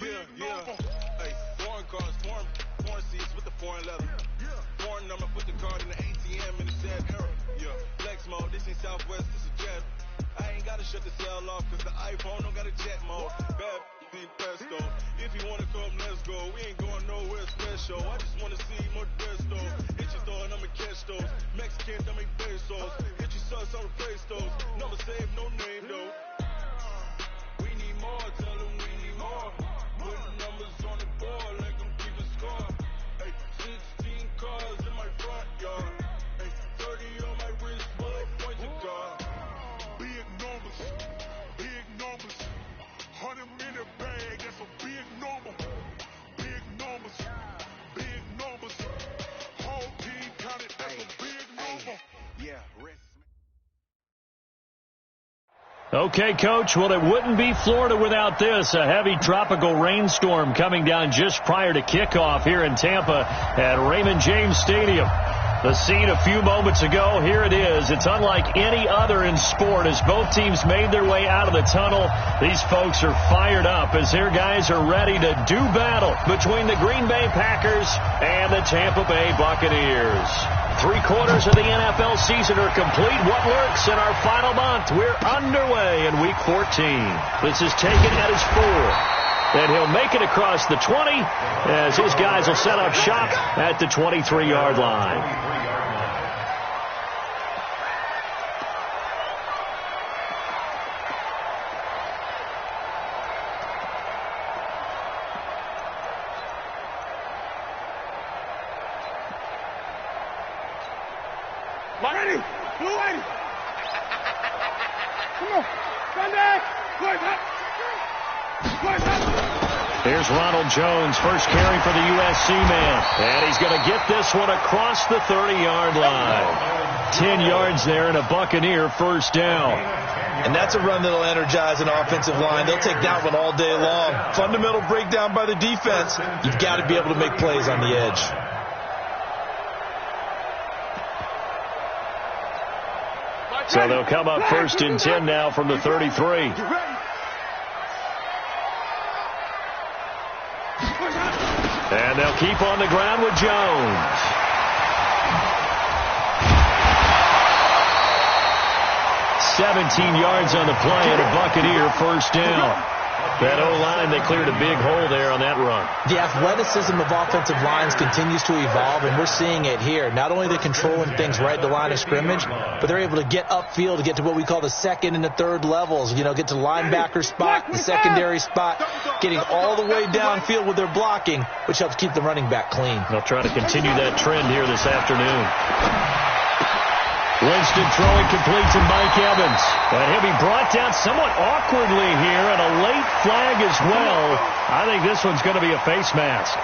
Hey, foreign cars, foreign seats with the foreign leather. Foreign number, put the card in the ATM in the sad era. Flex mode, this ain't Southwest, this is Jet. I ain't gotta shut the cell off, cause the iPhone don't got a jet mode. Bad ain't presto. If you wanna come, let's go. We ain't going nowhere special. I just wanna see more Modesto. Hit your store and I'ma catch those. Mexicans, I make pesos. Hit your sus, I'll replace those. Number save, no name though. We need more, tell them we need more. Putting numbers on the board like I'm keeping score. Hey, 16 cars in my front yard. Hey, 30 on my wrist, bullet points a car. Big numbers, 100-minute bag, that's a big number. Big numbers, whole team counted, that's a big number. Yeah, rest. Okay, Coach, well, it wouldn't be Florida without this. A heavy tropical rainstorm coming down just prior to kickoff here in Tampa at Raymond James Stadium. The scene a few moments ago, here it is. It's unlike any other in sport as both teams made their way out of the tunnel. These folks are fired up as their guys are ready to do battle between the Green Bay Packers and the Tampa Bay Buccaneers. 3/4 of the NFL season are complete. What works in our final month? We're underway in Week 14. This is taken at his 4. And he'll make it across the 20 as his guys will set up shop at the 23-yard line. Ready, blue ready. Come on, stand back. Here's Ronald Jones, first carry for the USC man. And he's going to get this one across the 30-yard line. 10 yards there and a Buccaneer first down. And that's a run that'll energize an offensive line. They'll take that one all day long. Fundamental breakdown by the defense. You've got to be able to make plays on the edge. So they'll come up first and 10 now from the 33. And they'll keep on the ground with Jones. $17 on the play and a Buccaneer first down. That O-line, they cleared a big hole there on that run. The athleticism of offensive lines continues to evolve, and we're seeing it here. Not only are they controlling things right at the line of scrimmage, but they're able to get upfield to get to what we call the second and the third levels. You know, get to the linebacker spot, the secondary spot, getting all the way downfield with their blocking, which helps keep the running back clean. They'll try to continue that trend here this afternoon. Winston throwing complete to Mike Evans. And he'll be brought down somewhat awkwardly here, and a late flag as well. I think this one's going to be a face mask.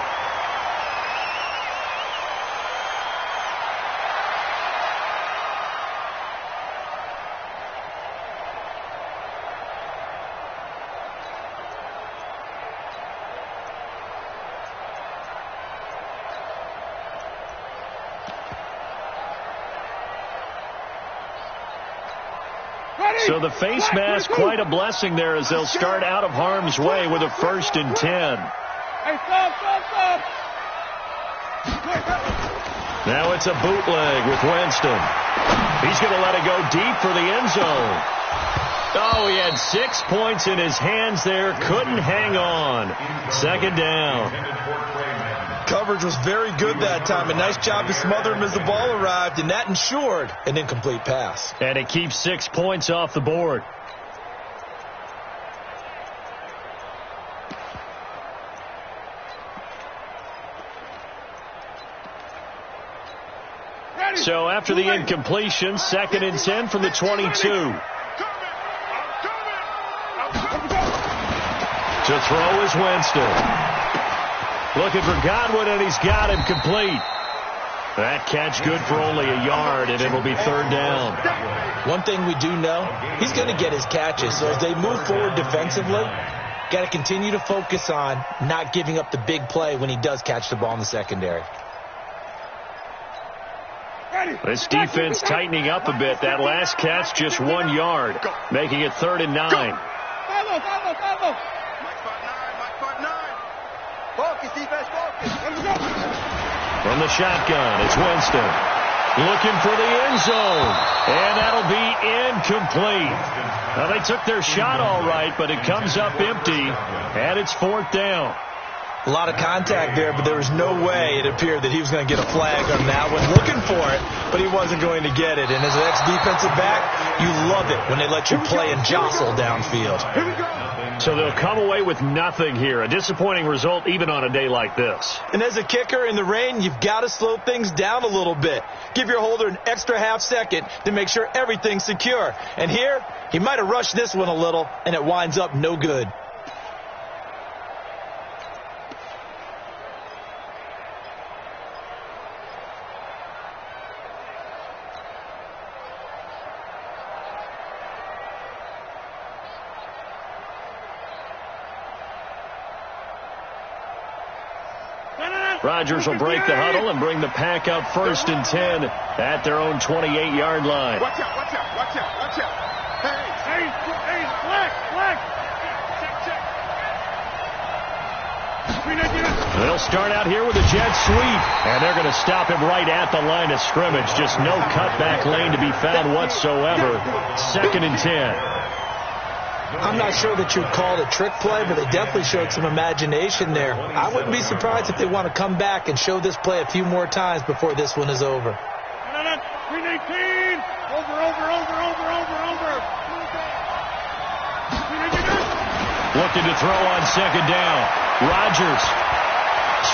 So the face mask, quite a blessing there as they'll start out of harm's way with a 1st and 10. Hey, stop. Now it's a bootleg with Winston. He's going to let it go deep for the end zone. Oh, he had 6 points in his hands there. Couldn't hang on. 2nd down. Coverage was very good that time. A nice job to smother him as the ball arrived, and that ensured an incomplete pass. And it keeps 6 points off the board. So after the incompletion, 2nd and 10 from the 22. To throw is Winston. Looking for Godwin, and he's got him complete. That catch good for only a yard, and it'll be 3rd down. One thing we do know, he's going to get his catches. So as they move forward defensively, got to continue to focus on not giving up the big play when he does catch the ball in the secondary. This defense tightening up a bit. That last catch just 1 yard, making it 3rd and 9. Follow. Mike 5-9. From the shotgun, it's Winston. Looking for the end zone. And that'll be incomplete. Now, they took their shot all right, but it comes up empty, and it's 4th down. A lot of contact there, but there was no way it appeared that he was going to get a flag on that one. Looking for it, but he wasn't going to get it. And as an ex-defensive back, you love it when they let you play and jostle downfield. So they'll come away with nothing here. A disappointing result even on a day like this. And as a kicker in the rain, you've got to slow things down a little bit. Give your holder an extra half second to make sure everything's secure. And here, he might have rushed this one a little, and it winds up no good. Rodgers will break the huddle and bring the pack up 1st and 10 at their own 28-yard line. Watch out, watch out, watch out, watch out. Hey, flag. Check. They'll start out here with a jet sweep, and they're going to stop him right at the line of scrimmage. Just no cutback lane to be found whatsoever. 2nd and 10. I'm not sure that you'd call it a trick play, but they definitely showed some imagination there. I wouldn't be surprised if they want to come back and show this play a few more times before this one is over. 319. Over. Looking to throw on 2nd down. Rodgers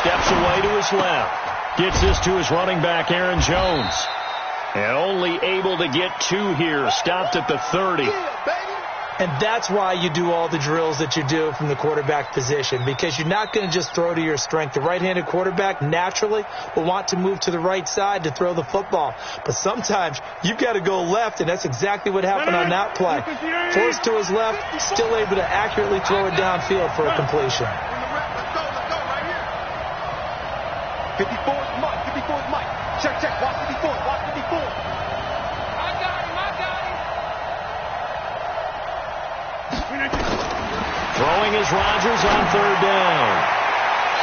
steps away to his left. Gets this to his running back, Aaron Jones. And only able to get 2 here. Stopped at the 30. And that's why you do all the drills that you do from the quarterback position, because you're not going to just throw to your strength. The right-handed quarterback naturally will want to move to the right side to throw the football. But sometimes you've got to go left, and that's exactly what happened on that play. Forced to his left, still able to accurately throw it downfield for a completion. 54's Mike. Check. Watch 54. Throwing is Rodgers on 3rd down.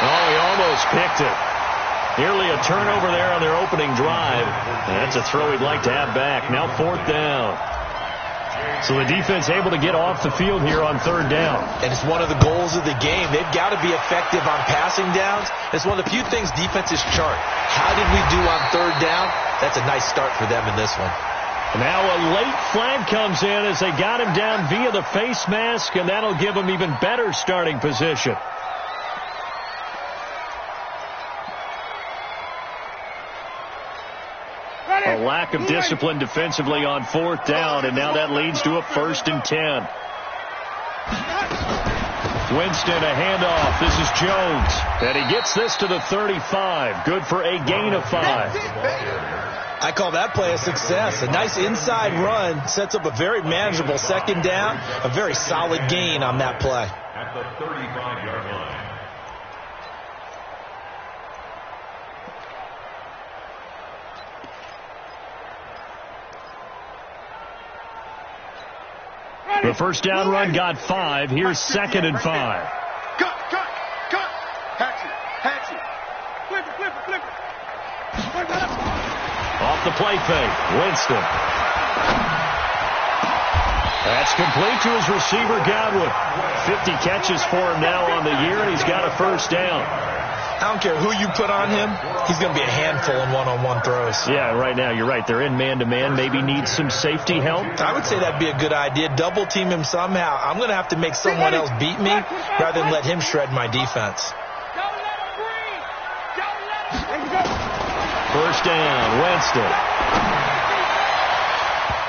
Oh, he almost picked it. Nearly a turnover there on their opening drive. That's a throw he'd like to have back. Now 4th down. So the defense able to get off the field here on 3rd down. And it's one of the goals of the game. They've got to be effective on passing downs. It's one of the few things defenses chart. How did we do on 3rd down? That's a nice start for them in this one. Now a late flag comes in as they got him down via the face mask, and that'll give him even better starting position. A lack of discipline defensively on 4th down, and now that leads to a 1st and 10. Winston, a handoff. This is Jones. And he gets this to the 35. Good for a gain of 5. I call that play a success. A nice inside run sets up a very manageable 2nd down. A very solid gain on that play. At the 35-yard line. The 1st down run got 5. Here's 2nd and 5. Cut. Hatch it. Flip it. Off the play fake, Winston. That's complete to his receiver, Godwin. 50 catches for him now on the year, and he's got a 1st down. I don't care who you put on him. He's going to be a handful in one-on-one throws. Yeah, right now, you're right. They're in man-to-man. Maybe needs some safety help. I would say that'd be a good idea. Double team him somehow. I'm going to have to make someone else beat me rather than let him shred my defense. 1st down, Winston.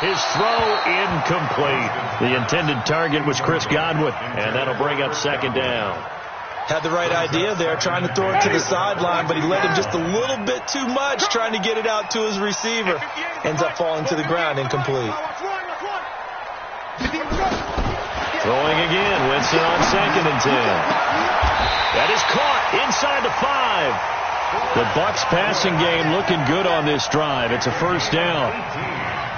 His throw incomplete. The intended target was Chris Godwin, and that'll bring up 2nd down. Had the right idea there, trying to throw it to the sideline, but he let him just a little bit too much, trying to get it out to his receiver. Ends up falling to the ground, incomplete. Throwing again, Winston on 2nd and 10. That is caught inside the 5. The Bucs passing game looking good on this drive. It's a first down.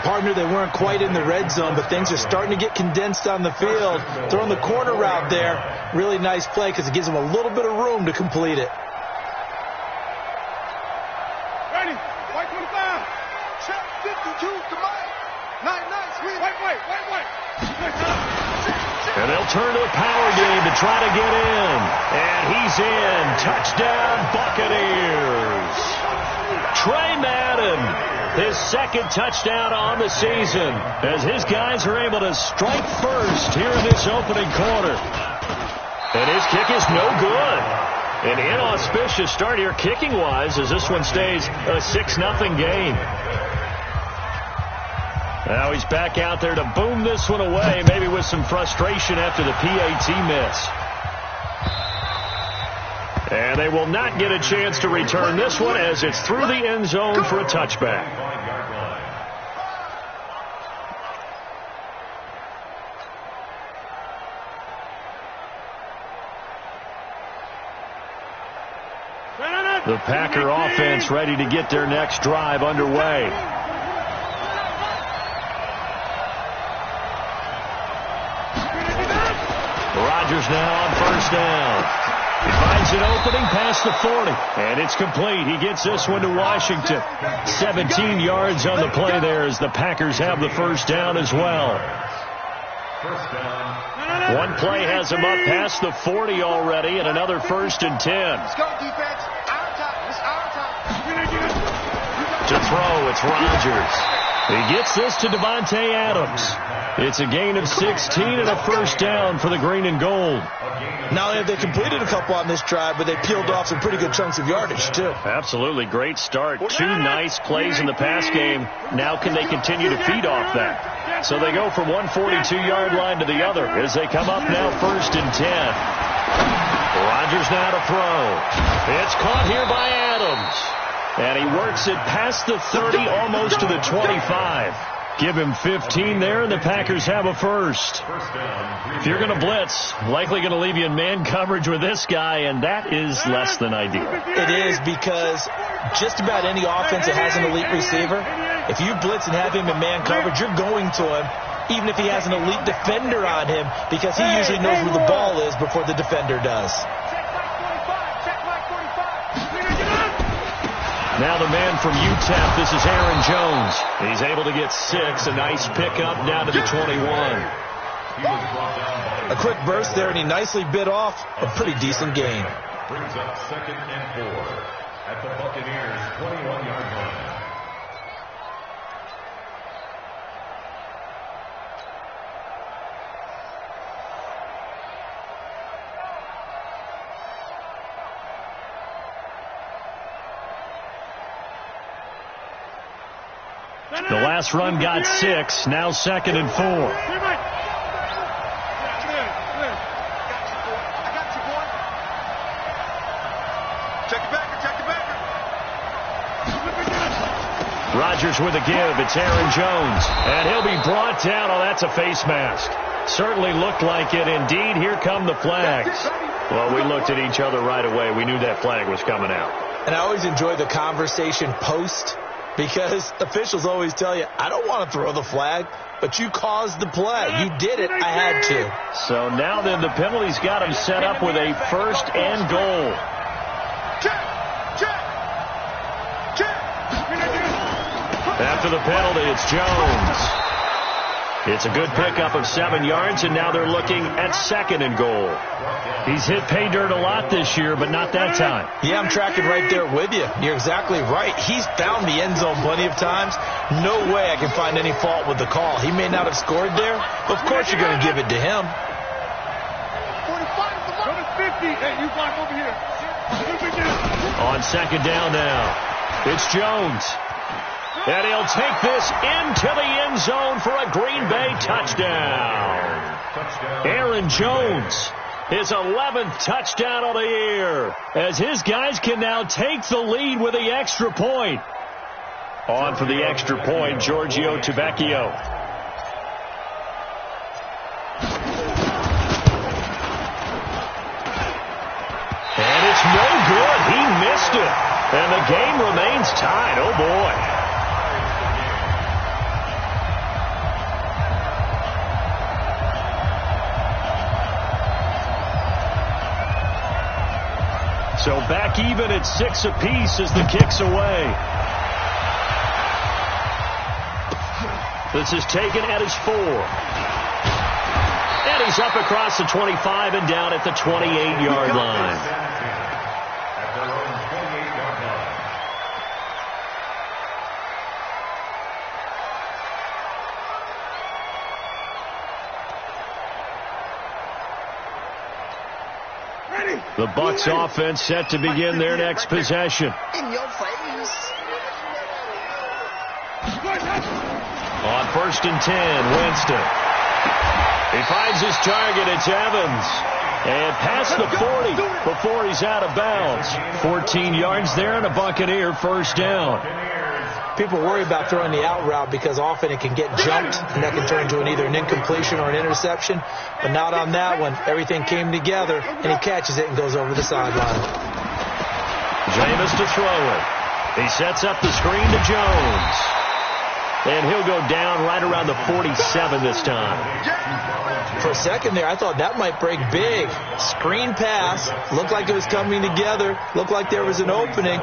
Partner, they weren't quite in the red zone, but things are starting to get condensed on the field. Throwing the corner route there, really nice play because it gives them a little bit of room to complete it. Ready, white 25. Check 52, come on. Nice, wait. And they'll turn to a power game to try to get in. And he's in. Touchdown, Buccaneers. Trey Madden, his second touchdown on the season, as his guys are able to strike first here in this opening quarter. And his kick is no good. An inauspicious start here kicking-wise as this one stays a 6-0 game. Now he's back out there to boom this one away, maybe with some frustration after the PAT miss. And they will not get a chance to return this one as it's through the end zone for a touchback. The Packer offense ready to get their next drive underway. Rodgers now on first down. He finds an opening past the 40, and it's complete. He gets this one to Washington. 17 yards on the play there as the Packers have the first down as well. One play has him up past the 40 already, and another 1st and 10. Let's go, defense. Our time. It's our time. To throw, it's Rodgers. He gets this to Devontae Adams. It's a gain of 16 and a first down for the green and gold. Not only have they completed a couple on this drive, but they peeled off some pretty good chunks of yardage, too. Absolutely. Great start. 2 nice plays in the pass game. Now can they continue to feed off that? So they go from one 42-yard line to the other as they come up now 1st and 10. Rodgers now to throw. It's caught here by Adams. And he works it past the 30, almost to the 25. Give him 15 there, and the Packers have a first. If you're going to blitz, likely going to leave you in man coverage with this guy, and that is less than ideal. It is, because just about any offense that has an elite receiver, if you blitz and have him in man coverage, you're going to him, even if he has an elite defender on him, because he usually knows where the ball is before the defender does. Now the man from UTEP, this is Aaron Jones. He's able to get 6, a nice pickup down to the 21. A quick burst there, and he nicely bit off a pretty decent gain. Brings up 2nd and 4 at the Buccaneers' 21-yard line. The last run got 6, now 2nd and 4. I got you, boy. Check it back. Rodgers with a give. It's Aaron Jones. And he'll be brought down. Oh, that's a face mask. Certainly looked like it. Indeed, here come the flags. Well, we looked at each other right away. We knew that flag was coming out. And I always enjoy the conversation post, because officials always tell you, I don't want to throw the flag, but you caused the play. You did it. I had to. So now then the penalty's got him set up with a 1st and goal. After the penalty, it's Jones. It's a good pickup of 7 yards, and now they're looking at 2nd and goal. He's hit pay dirt a lot this year, but not that time. Yeah, I'm tracking right there with you. You're exactly right. He's found the end zone plenty of times. No way I can find any fault with the call. He may not have scored there, but of course you're going to give it to him. 45, go to 50. Hey, you block over here. On 2nd down now, it's Jones. And he'll take this into the end zone for a Green Bay touchdown. Aaron Jones, his 11th touchdown of the year, as his guys can now take the lead with the extra point. On for the extra point, Giorgio Tavecchio. And it's no good. He missed it. And the game remains tied. Oh, boy. So back even at 6 apiece as the kick's away. This is taken at his 4. And he's up across the 25 and down at the 28-yard line. The Bucs offense set to begin their next possession. In your face. On 1st and 10, Winston. He finds his target. It's Evans. And past the 40 before he's out of bounds. 14 yards there and a Buccaneer first down. People worry about throwing the out route because often it can get jumped, and that can turn into either an incompletion or an interception. But not on that one. Everything came together, and he catches it and goes over the sideline. Jameis to throw it. He sets up the screen to Jones. And he'll go down right around the 47 this time. For a second there, I thought that might break big. Screen pass. Looked like it was coming together. Looked like there was an opening.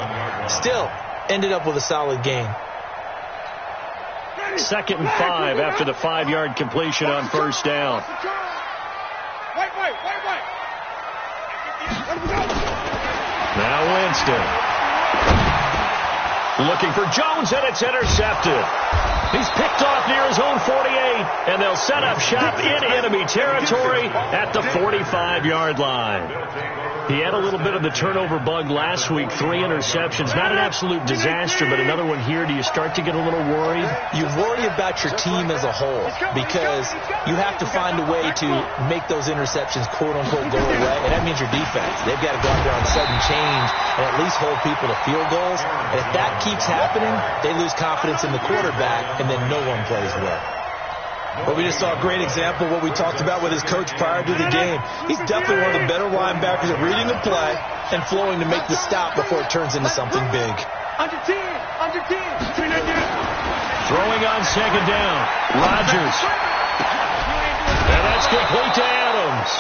Still, ended up with a solid gain. 2nd and 5 after the 5-yard completion on first down. Wait. Now Winston. Looking for Jones, and it's intercepted. He's picked off near his own 48, and they'll set up shop in enemy territory at the 45-yard line. He had a little bit of the turnover bug last week, 3 interceptions. Not an absolute disaster, but another one here. Do you start to get a little worried? You worry about your team as a whole because you have to find a way to make those interceptions, quote-unquote, go away, and that means your defense. They've got to go out there on sudden change and at least hold people to field goals. And if that keeps happening, they lose confidence in the quarterback, and then no one plays well. Well, we just saw a great example of what we talked about with his coach prior to the game. He's definitely one of the better linebackers at reading the play and flowing to make the stop before it turns into something big. Under 10. Throwing on 2nd down. Rodgers. And that's complete to Adams.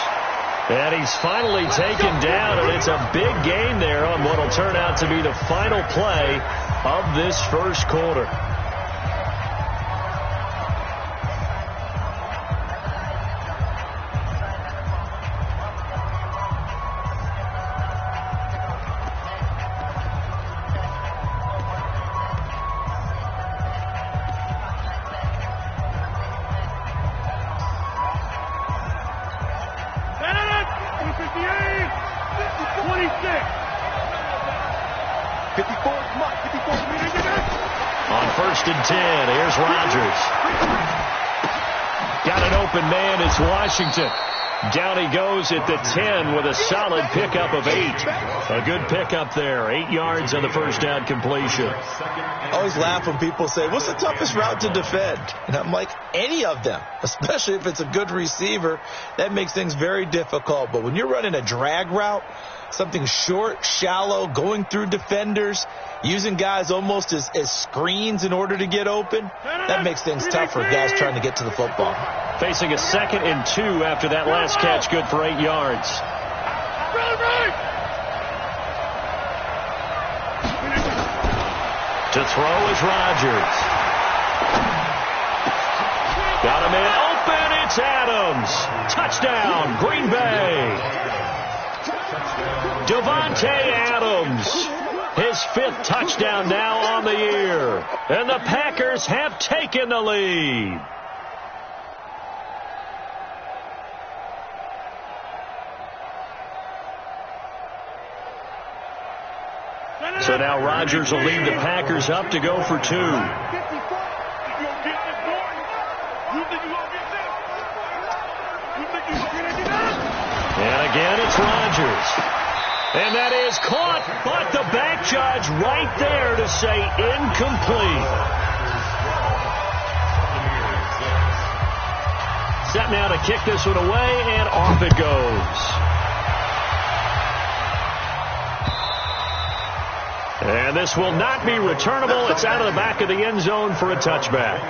And he's finally taken down, and it's a big gain there on what will turn out to be the final play of this first quarter. On 1st and 10, here's Rodgers. Got an open man, it's Washington. Down he goes at the 10 with a solid pickup of 8. A good pickup there, 8 yards on the first down completion. I always laugh when people say, what's the toughest route to defend? And I'm like, any of them, especially if it's a good receiver. That makes things very difficult. But when you're running a drag route, something short, shallow, going through defenders, using guys almost as screens in order to get open, that makes things tough for guys trying to get to the football. Facing a 2nd and 2 after that last catch, good for 8 yards. To throw is Rodgers. Got him in open, it's Adams. Touchdown, Green Bay. Davante Adams, his 5th touchdown now on the year. And the Packers have taken the lead. So now Rodgers will lead the Packers up to go for 2. And again, it's Rodgers. And that is caught, but the back judge right there to say incomplete. Set now to kick this one away, and off it goes. And this will not be returnable. It's out of the back of the end zone for a touchback.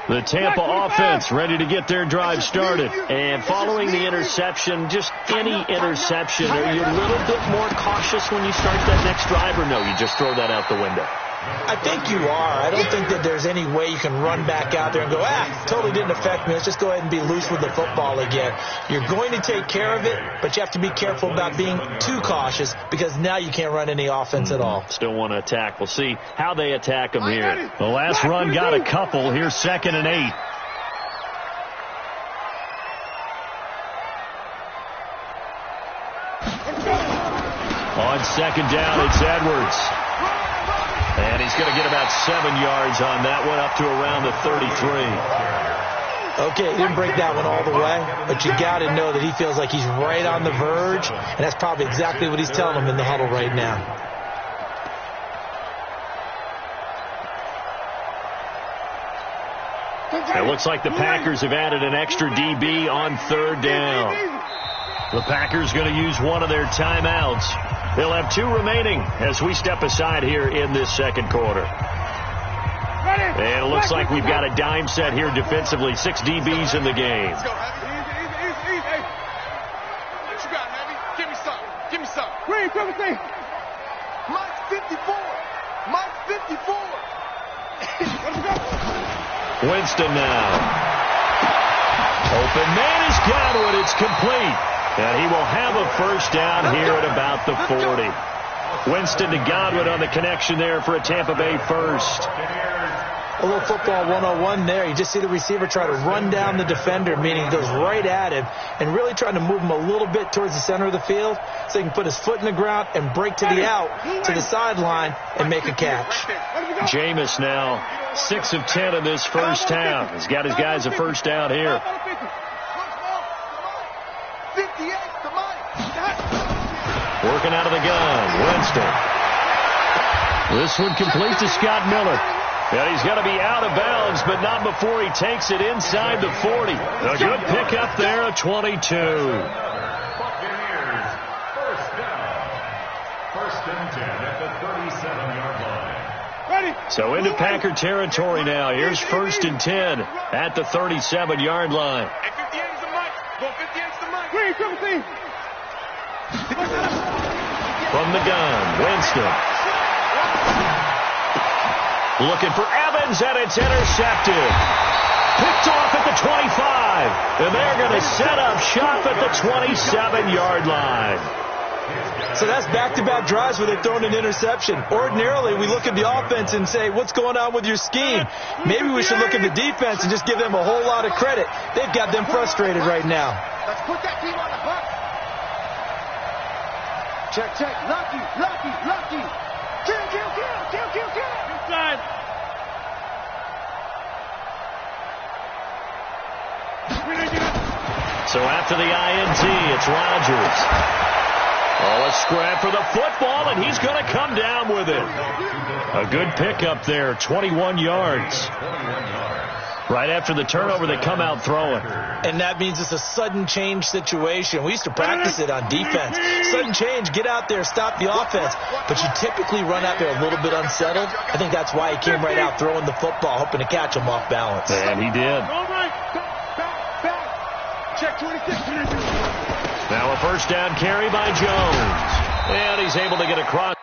The Tampa offense ready to get their drive started. And following the interception, just any interception, are you a little bit more cautious when you start that next drive, or no, you just throw that out the window? I think you are. I don't think that there's any way you can run back out there and go, totally didn't affect me. Let's just go ahead and be loose with the football again. You're going to take care of it, but you have to be careful about being too cautious because now you can't run any offense at all. Still want to attack. We'll see how they attack them here. The last run got a couple. Here's 2nd and 8. On 2nd down, it's Edwards. And he's going to get about 7 yards on that one, up to around the 33. Okay, he didn't break that one all the way, but you got to know that he feels like he's right on the verge, and that's probably exactly what he's telling them in the huddle right now. It looks like the Packers have added an extra DB on 3rd down. The Packers going to use one of their timeouts. They'll have 2 remaining as we step aside here in this 2nd quarter. And it looks like we've got a dime set here defensively. 6 DBs in the game. Let's go, Heavy. Easy. What you got, Heavy? Give me some. Green, 17. Mike's 54. Let's go. Winston now. Open man is Godwin. It's complete. And he will have a 1st down here at about the 40. Winston to Godwin on the connection there for a Tampa Bay 1st. A little football 101 there. You just see the receiver try to run down the defender, meaning he goes right at him and really trying to move him a little bit towards the center of the field so he can put his foot in the ground and break to the out, to the sideline, and make a catch. Jameis now 6 of 10 in this 1st half. He's got his guys a 1st down here. Working out of the gun, Winston. This one complete to Scott Miller. And he's going to be out of bounds, but not before he takes it inside the 40. A good pickup there, a 22. Buccaneers, 1st down. 1st and 10 at the 37-yard line. So into Packer territory now. Here's 1st and 10 at the 37-yard line. Hey, 58 is the mic. Go 58 is the mic. Green, 17. From the gun, Winston. Looking for Evans, and it's intercepted. Picked off at the 25. And they're going to set up shop at the 27-yard line. So that's back-to-back drives where they've thrown an interception. Ordinarily, we look at the offense and say, what's going on with your scheme? Maybe we should look at the defense and just give them a whole lot of credit. They've got them frustrated right now. Let's put that team on the bus. Check. Lucky. Kill. Inside. So after the INT, it's Rodgers. A scrap for the football, and he's going to come down with it. A good pickup there, 21 yards. Right after the turnover, they come out throwing. And that means it's a sudden change situation. We used to practice it on defense. Sudden change, get out there, stop the offense. But you typically run out there a little bit unsettled. I think that's why he came right out throwing the football, hoping to catch him off balance. And he did. All right. Back. Check 26. Now a 1st down carry by Jones. And he's able to get across.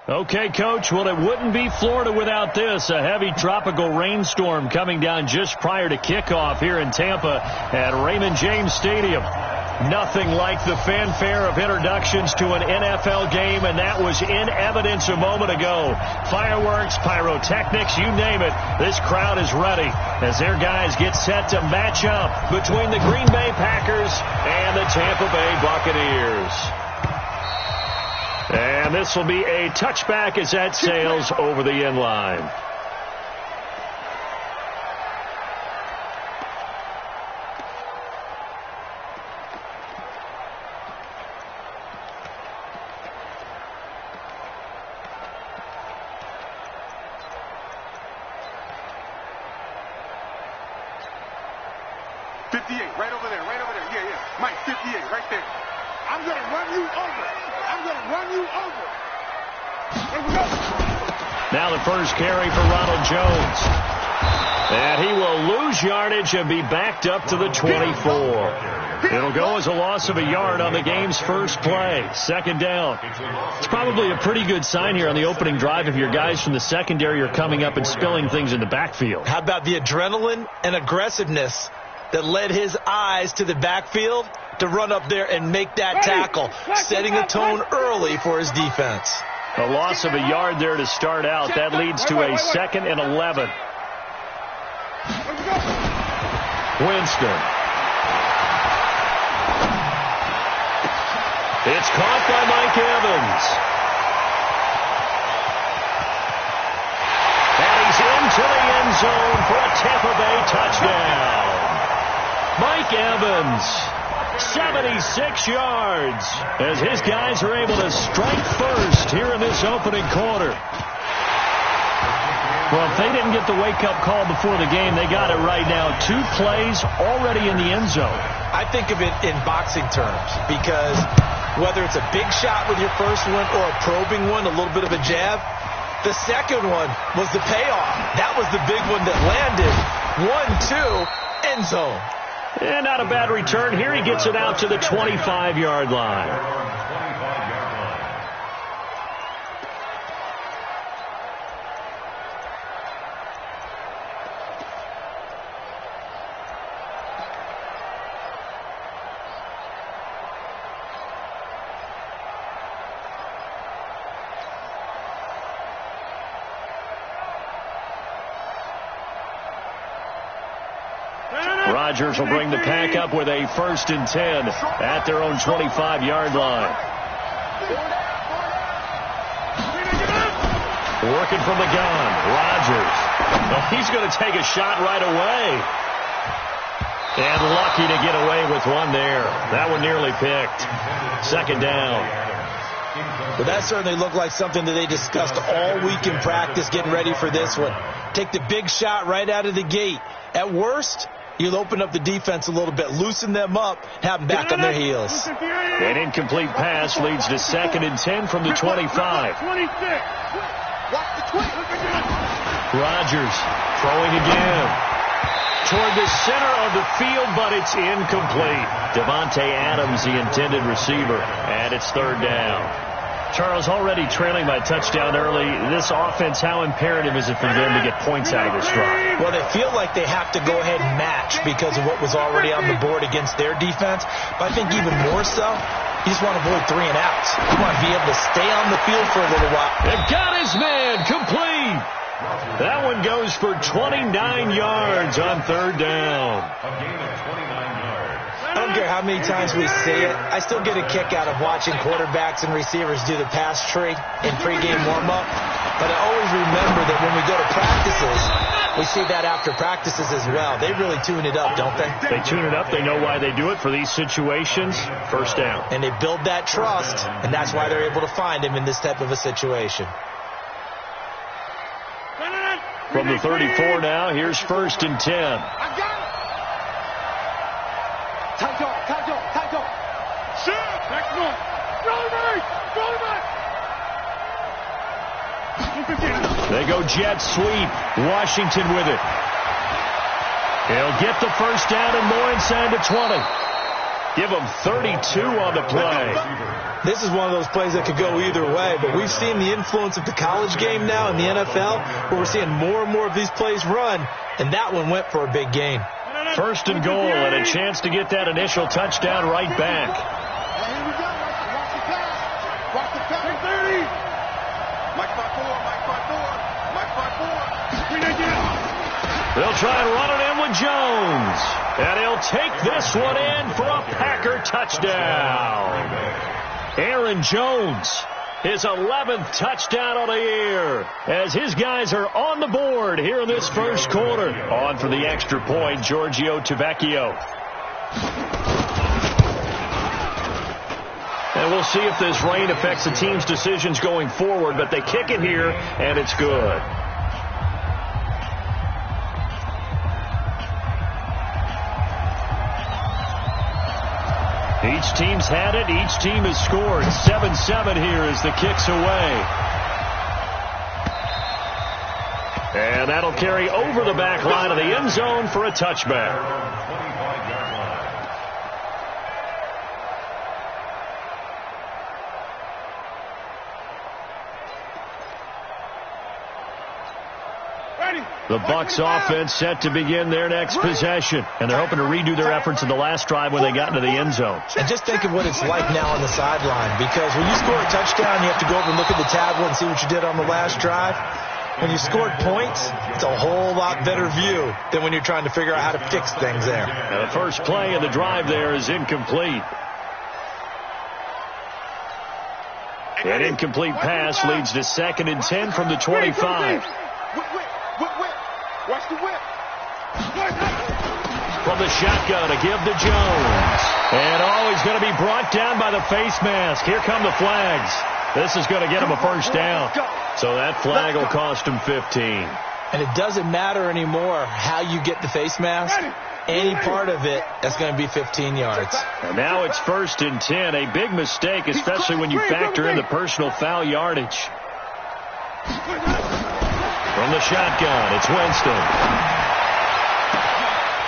Okay, Coach, well, it wouldn't be Florida without this. A heavy tropical rainstorm coming down just prior to kickoff here in Tampa at Raymond James Stadium. Nothing like the fanfare of introductions to an NFL game, and that was in evidence a moment ago. Fireworks, pyrotechnics, you name it. This crowd is ready as their guys get set to match up between the Green Bay Packers and the Tampa Bay Buccaneers. And this will be a touchback as that sails over the end line. Right over there. Yeah. Mike, 58, right there. I'm going to run you over. Here we go. Now the first carry for Ronald Jones. And he will lose yardage and be backed up to the 24. It'll go as a loss of a yard on the game's first play. Second down. It's probably a pretty good sign here on the opening drive if your guys from the secondary are coming up and spilling things in the backfield. How about the adrenaline and aggressiveness that led his eyes to the backfield to run up there and make that tackle, setting a tone early for his defense. A loss of a yard there to start out. That leads to a 2nd and 11. Winston. It's caught by Mike Evans. And he's into the end zone for a Tampa Bay touchdown. Mike Evans, 76 yards, as his guys are able to strike first here in this opening quarter. Well, if they didn't get the wake-up call before the game, they got it right now. 2 plays already in the end zone. I think of it in boxing terms because whether it's a big shot with your first one or a probing one, a little bit of a jab, the second one was the payoff. That was the big one that landed. 1-2, end zone. And not a bad return here. He gets it out to the 25-yard line. Rodgers will bring the pack up with a 1st and 10 at their own 25-yard line. Working from the gun, Rodgers. Well, he's going to take a shot right away. And lucky to get away with one there. That one nearly picked. 2nd down. But that certainly looked like something that they discussed all week in practice getting ready for this one. Take the big shot right out of the gate. At worst, you'll open up the defense a little bit, loosen them up, have them back on their heels. An incomplete pass leads to 2nd and 10 from the 25. Rodgers throwing again. Toward the center of the field, but it's incomplete. Devontae Adams, the intended receiver, and it's 3rd down. Charles, already trailing by touchdown early. This offense, how imperative is it for them to get points out of this drive? Well, they feel like they have to go ahead and match because of what was already on the board against their defense. But I think even more so, you just want to avoid 3 and outs. You want to be able to stay on the field for a little while. And got his man complete. That one goes for 29 yards on 3rd down. A game of 29 yards. I don't care how many times we say it. I still get a kick out of watching quarterbacks and receivers do the pass tree in pregame warm-up. But I always remember that when we go to practices, we see that after practices as well. They really tune it up, don't they? They tune it up. They know why they do it for these situations. 1st down. And they build that trust, and that's why they're able to find him in this type of a situation. From the 34 now, here's 1st and 10. They go jet sweep. Washington with it. He'll get the 1st down and more inside the 20. Give them 32 on the play. This is one of those plays that could go either way, but we've seen the influence of the college game now in the NFL, where we're seeing more and more of these plays run, and that one went for a big gain. First and goal, and a chance to get that initial touchdown right back. Here we go. Watch the pass. Watch the pass. 30. Mike 5-4. They'll try and run it in with Jones. And he'll take this one in for a Packer touchdown. Aaron Jones, his 11th touchdown of the year, as his guys are on the board here in this first quarter. On for the extra point, Giorgio Tavecchio. And we'll see if this rain affects the team's decisions going forward, but they kick it here, and it's good. Each team's had it. Each team has scored. 7-7 here as the kick's away. And that'll carry over the back line of the end zone for a touchback. The Bucs offense set to begin their next possession, and they're hoping to redo their efforts in the last drive when they got into the end zone. And just think of what it's like now on the sideline, because when you score a touchdown, you have to go over and look at the tablet and see what you did on the last drive. When you scored points, it's a whole lot better view than when you're trying to figure out how to fix things there. And the first play of the drive there is incomplete. An incomplete pass leads to 2nd and 10 from the 25. Watch the whip. From the shotgun to give to Jones. And he's going to be brought down by the face mask. Here come the flags. This is going to get him a first down. So that flag will cost him 15. And it doesn't matter anymore how you get the face mask. Any part of it, that's going to be 15 yards. And now it's 1st and 10. A big mistake, especially when you factor in the personal foul yardage. From the shotgun, it's Winston.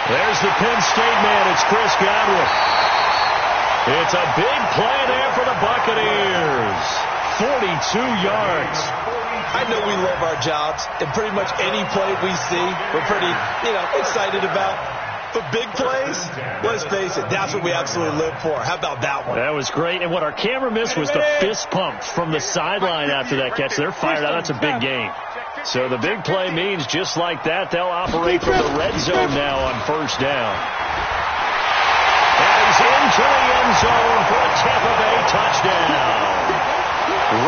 There's the Penn State man. It's Chris Godwin. It's a big play there for the Buccaneers. 42 yards. I know we love our jobs, and pretty much any play we see, we're pretty, excited about. But big plays, let's face it, that's what we absolutely live for. How about that one? That was great. And what our camera missed was the fist pump from the sideline after that catch. They're fired out. That's a big game. So the big play means just like that, they'll operate from the red zone now on first down. And he's into the end zone for a Tampa Bay touchdown.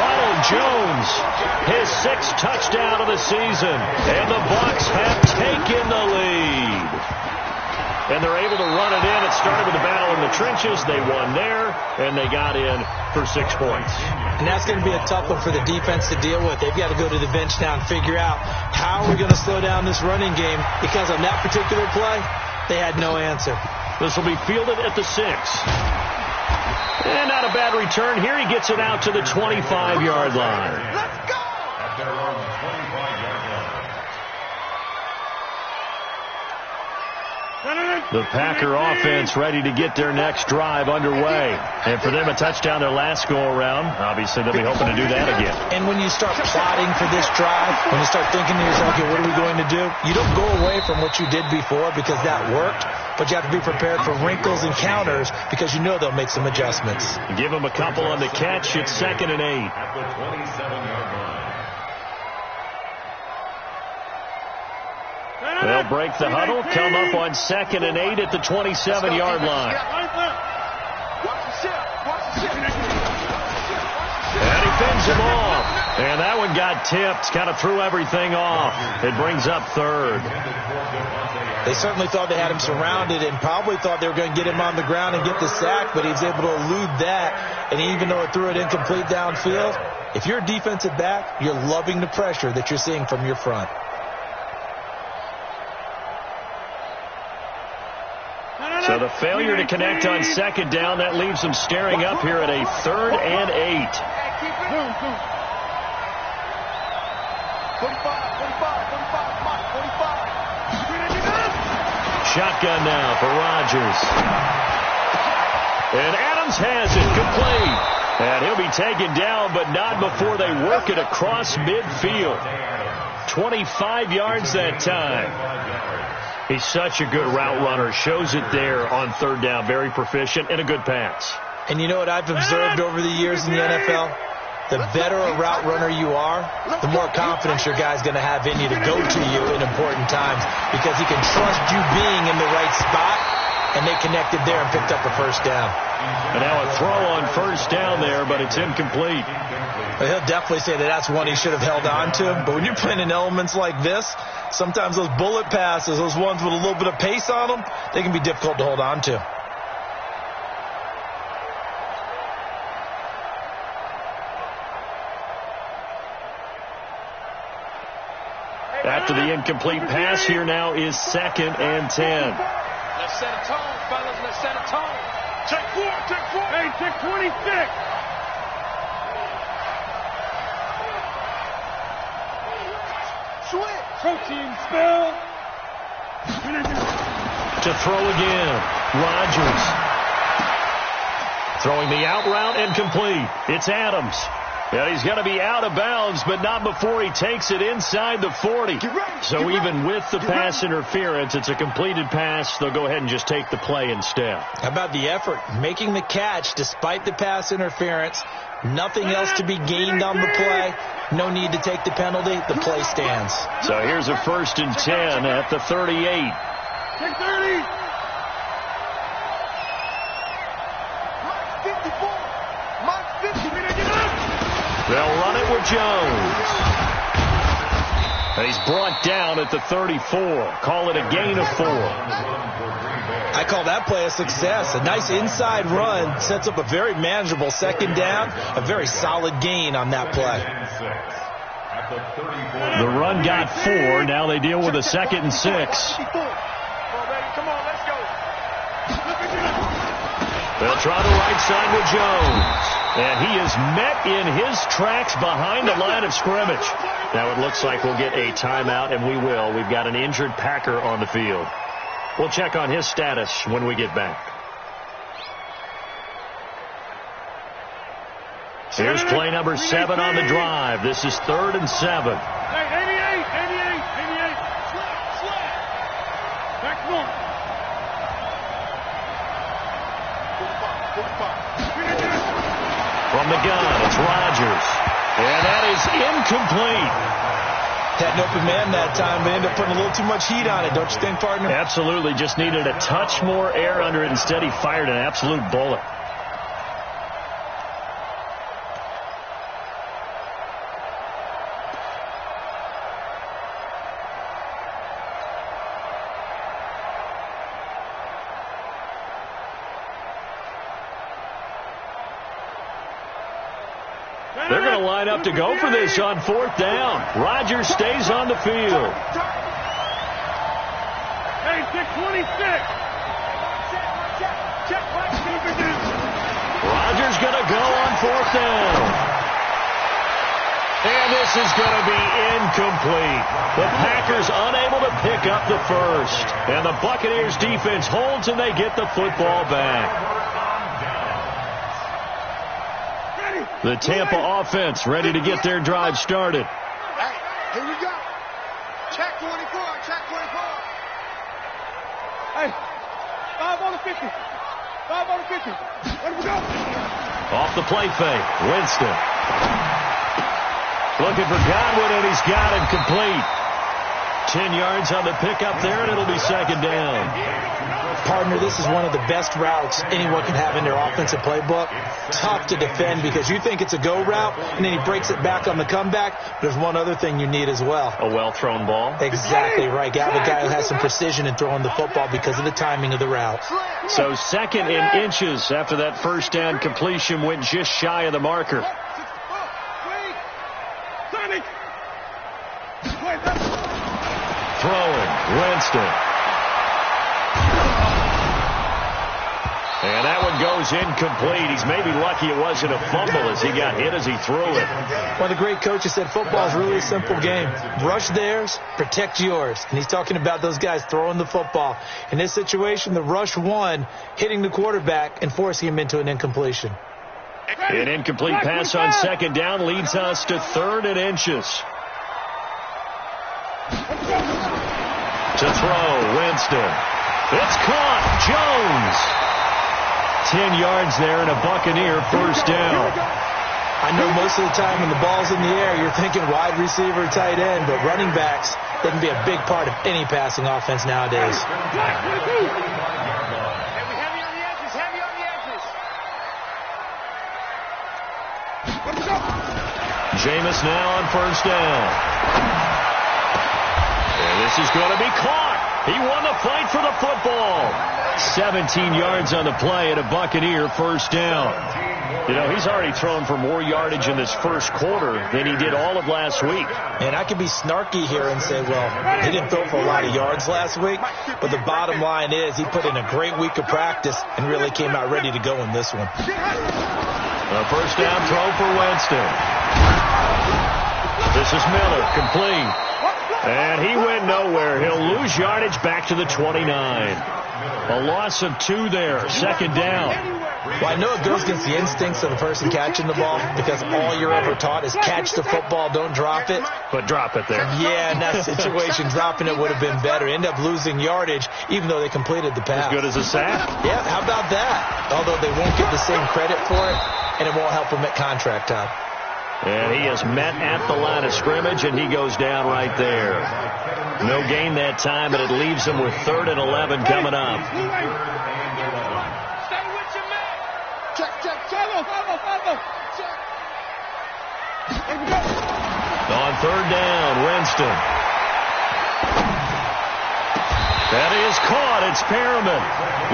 Ronald Jones, his 6th touchdown of the season. And the Bucs have taken the lead. And they're able to run it in. It started with a battle in the trenches. They won there, and they got in for 6 points. And that's going to be a tough one for the defense to deal with. They've got to go to the bench now and figure out how are we going to slow down this running game, because on that particular play, they had no answer. This will be fielded at the 6. And not a bad return here. He gets it out to the 25-yard line. Let's go! At their own 25-yard line. The Packer offense ready to get their next drive underway. And for them, a touchdown their last go-around. Obviously, they'll be hoping to do that again. And when you start plotting for this drive, when you start thinking to yourself, okay, what are we going to do? You don't go away from what you did before because that worked, but you have to be prepared for wrinkles and counters because you know they'll make some adjustments. Give them a couple on the catch. It's 2nd and 8. At the 27-yard line. They'll break the huddle, come up on 2nd and 8 at the 27-yard line. And he fends him off. And that one got tipped, kind of threw everything off. It brings up 3rd. They certainly thought they had him surrounded and probably thought they were going to get him on the ground and get the sack, but he was able to elude that. And even though it threw it incomplete downfield, if you're a defensive back, you're loving the pressure that you're seeing from your front. So the failure to connect on 2nd down, that leaves them staring up here at a 3rd and 8. 45. Shotgun now for Rodgers. And Adams has it complete. And he'll be taken down, but not before they work it across midfield. 25 yards that time. He's such a good route runner. Shows it there on third down. Very proficient and a good pass. And you know what I've observed over the years in the NFL? The better a route runner you are, the more confidence your guy's going to have in you to go to you in important times because he can trust you being in the right spot, and they connected there and picked up a first down. And now a throw on first down there, but it's incomplete. Well, he'll definitely say that that's one he should have held on to. But when you're playing in elements like this, sometimes those bullet passes, those ones with a little bit of pace on them, they can be difficult to hold on to. After the incomplete pass, here now is 2nd and 10. Let's set a tone, fellas. Let's set a tone. Check 4, check 4. Hey, check 26. Switch. Protein spell. To throw again. Rodgers. Throwing the out route and complete. It's Adams. And he's going to be out of bounds, but not before he takes it inside the 40. So even with the pass interference, it's a completed pass. They'll go ahead and just take the play instead. How about the effort? Making the catch despite the pass interference. Nothing else to be gained on the play. No need to take the penalty. The play stands. So here's a 1st and 10 at the 38. Check 30. 54. Mike 50. They'll run it with Jones. And he's brought down at the 34. Call it a gain of 4. I call that play a success. A nice inside run sets up a very manageable 2nd down. A very solid gain on that play. The run got 4. Now they deal with a 2nd and 6. Come on, let's go. They'll try the right side with Jones. And he is met in his tracks behind the line of scrimmage. Now it looks like we'll get a timeout, and we will. We've got an injured Packer on the field. We'll check on his status when we get back. Here's play number 7 on the drive. This is 3rd and 7. Hey, 88. Slap. Back 1. 45. From the gun, it's Rodgers. And that is incomplete. Had an open man that time, but ended up putting a little too much heat on it, don't you think, partner? Absolutely. Just needed a touch more air under it. Instead, he fired an absolute bullet. They're going to line up to go for this on 4th down. Rodgers stays on the field. Hey, check 26. Check. Rodgers going to go on 4th down. And this is going to be incomplete. The Packers unable to pick up the first. And the Buccaneers defense holds and they get the football back. The Tampa offense ready to get their drive started. Hey, here we go. Check 24. Hey, 5 on the 50. 5 on the 50. Let we go. Off the play fake. Winston. Looking for Godwin, and he's got him complete. 10 yards on the pickup there, and it'll be 2nd down. Partner, this is one of the best routes anyone can have in their offensive playbook. Tough to defend because you think it's a go route, and then he breaks it back on the comeback. There's one other thing you need as well. A well-thrown ball. Exactly right. Got a guy who has some precision in throwing the football because of the timing of the route. So 2nd in inches after that 1st down completion went just shy of the marker. Throwing, Winston. And that one goes throws incomplete. He's maybe lucky it wasn't a fumble as he got hit as he threw it. One of the great coaches said football is really a simple game. Rush theirs, protect yours. And he's talking about those guys throwing the football. In this situation, the rush won, hitting the quarterback and forcing him into an incompletion. An incomplete pass on second down leads us to 3rd and inches. To throw, Winston. It's caught. Jones. 10 yards there and a Buccaneer first down. I know most of the time when the ball's in the air, you're thinking wide receiver, tight end, but running backs doesn't be a big part of any passing offense nowadays. Jameis now on first down. And this is going to be caught. He won the fight for the football. 17 yards on the play and a Buccaneer first down. You know, he's already thrown for more yardage in this first quarter than he did all of last week. And I could be snarky here and say, well, he didn't throw for a lot of yards last week, but the bottom line is he put in a great week of practice and really came out ready to go in this one. A first down throw for Winston. This is Miller, complete. And he went nowhere. He'll lose yardage back to the 29. A loss of 2 there, second down. Well, I know it goes against the instincts of the person catching the ball because all you're ever taught is catch the football, don't drop it. But drop it there. Yeah, in that situation, dropping it would have been better. End up losing yardage even though they completed the pass. As good as a sack. Yeah, how about that? Although they won't get the same credit for it, and it won't help them at contract time. And he is met at the line of scrimmage, and he goes down right there. No gain that time, but it leaves him with 3rd and 11 coming up. On 3rd down, Winston. That is caught. It's Perriman.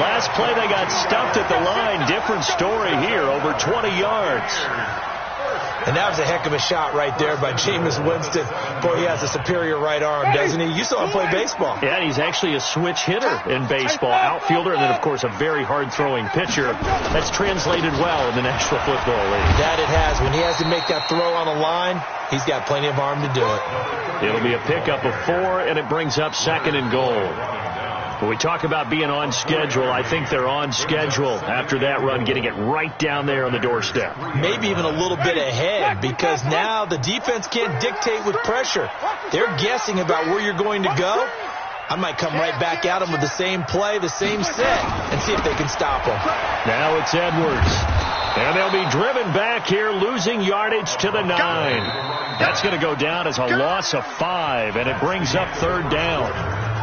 Last play they got stuffed at the line. Different story here, over 20 yards. And that was a heck of a shot right there by Jameis Winston. Boy, he has a superior right arm, doesn't he? You saw him play baseball. Yeah, he's actually a switch hitter in baseball. Outfielder and then, of course, a very hard-throwing pitcher. That's translated well in the National Football League. That it has. When he has to make that throw on a line, he's got plenty of arm to do it. It'll be a pickup of 4, and it brings up 2nd and goal. When we talk about being on schedule, I think they're on schedule after that run, getting it right down there on the doorstep. Maybe even a little bit ahead because now the defense can't dictate with pressure. They're guessing about where you're going to go. I might come right back at them with the same play, the same set, and see if they can stop them. Now it's Edwards. And they'll be driven back here, losing yardage to the 9. That's going to go down as a loss of 5, and it brings up 3rd down.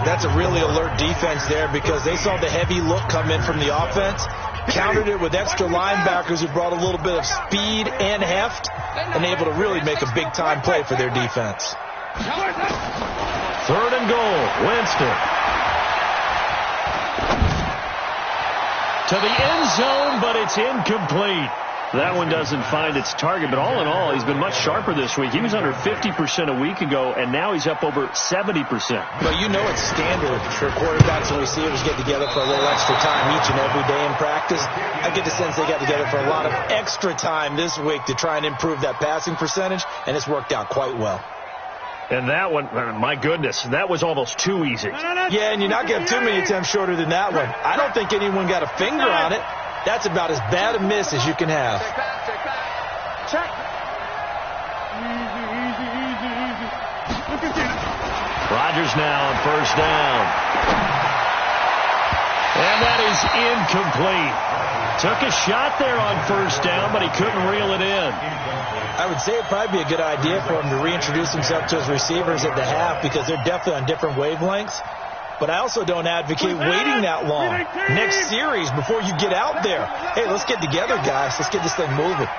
That's a really alert defense there because they saw the heavy look come in from the offense, countered it with extra linebackers who brought a little bit of speed and heft, and able to really make a big-time play for their defense. 3rd and goal, Winston. To the end zone, but it's incomplete. That one doesn't find its target, but all in all, he's been much sharper this week. He was under 50% a week ago, and now he's up over 70%. Well, you know it's standard for quarterbacks and receivers get together for a little extra time each and every day in practice. I get the sense they got together for a lot of extra time this week to try and improve that passing percentage, and it's worked out quite well. And that one, my goodness, that was almost too easy. Yeah, and you're not getting too many attempts shorter than that one. I don't think anyone got a finger on it. That's about as bad a miss as you can have. Check. Easy. Look at this. Rodgers now on first down. And that is incomplete. Took a shot there on first down, but he couldn't reel it in. I would say it'd probably be a good idea for him to reintroduce himself to his receivers at the half because they're definitely on different wavelengths. But I also don't advocate waiting that long. Next series, before you get out there. Hey, let's get together, guys. Let's get this thing moving.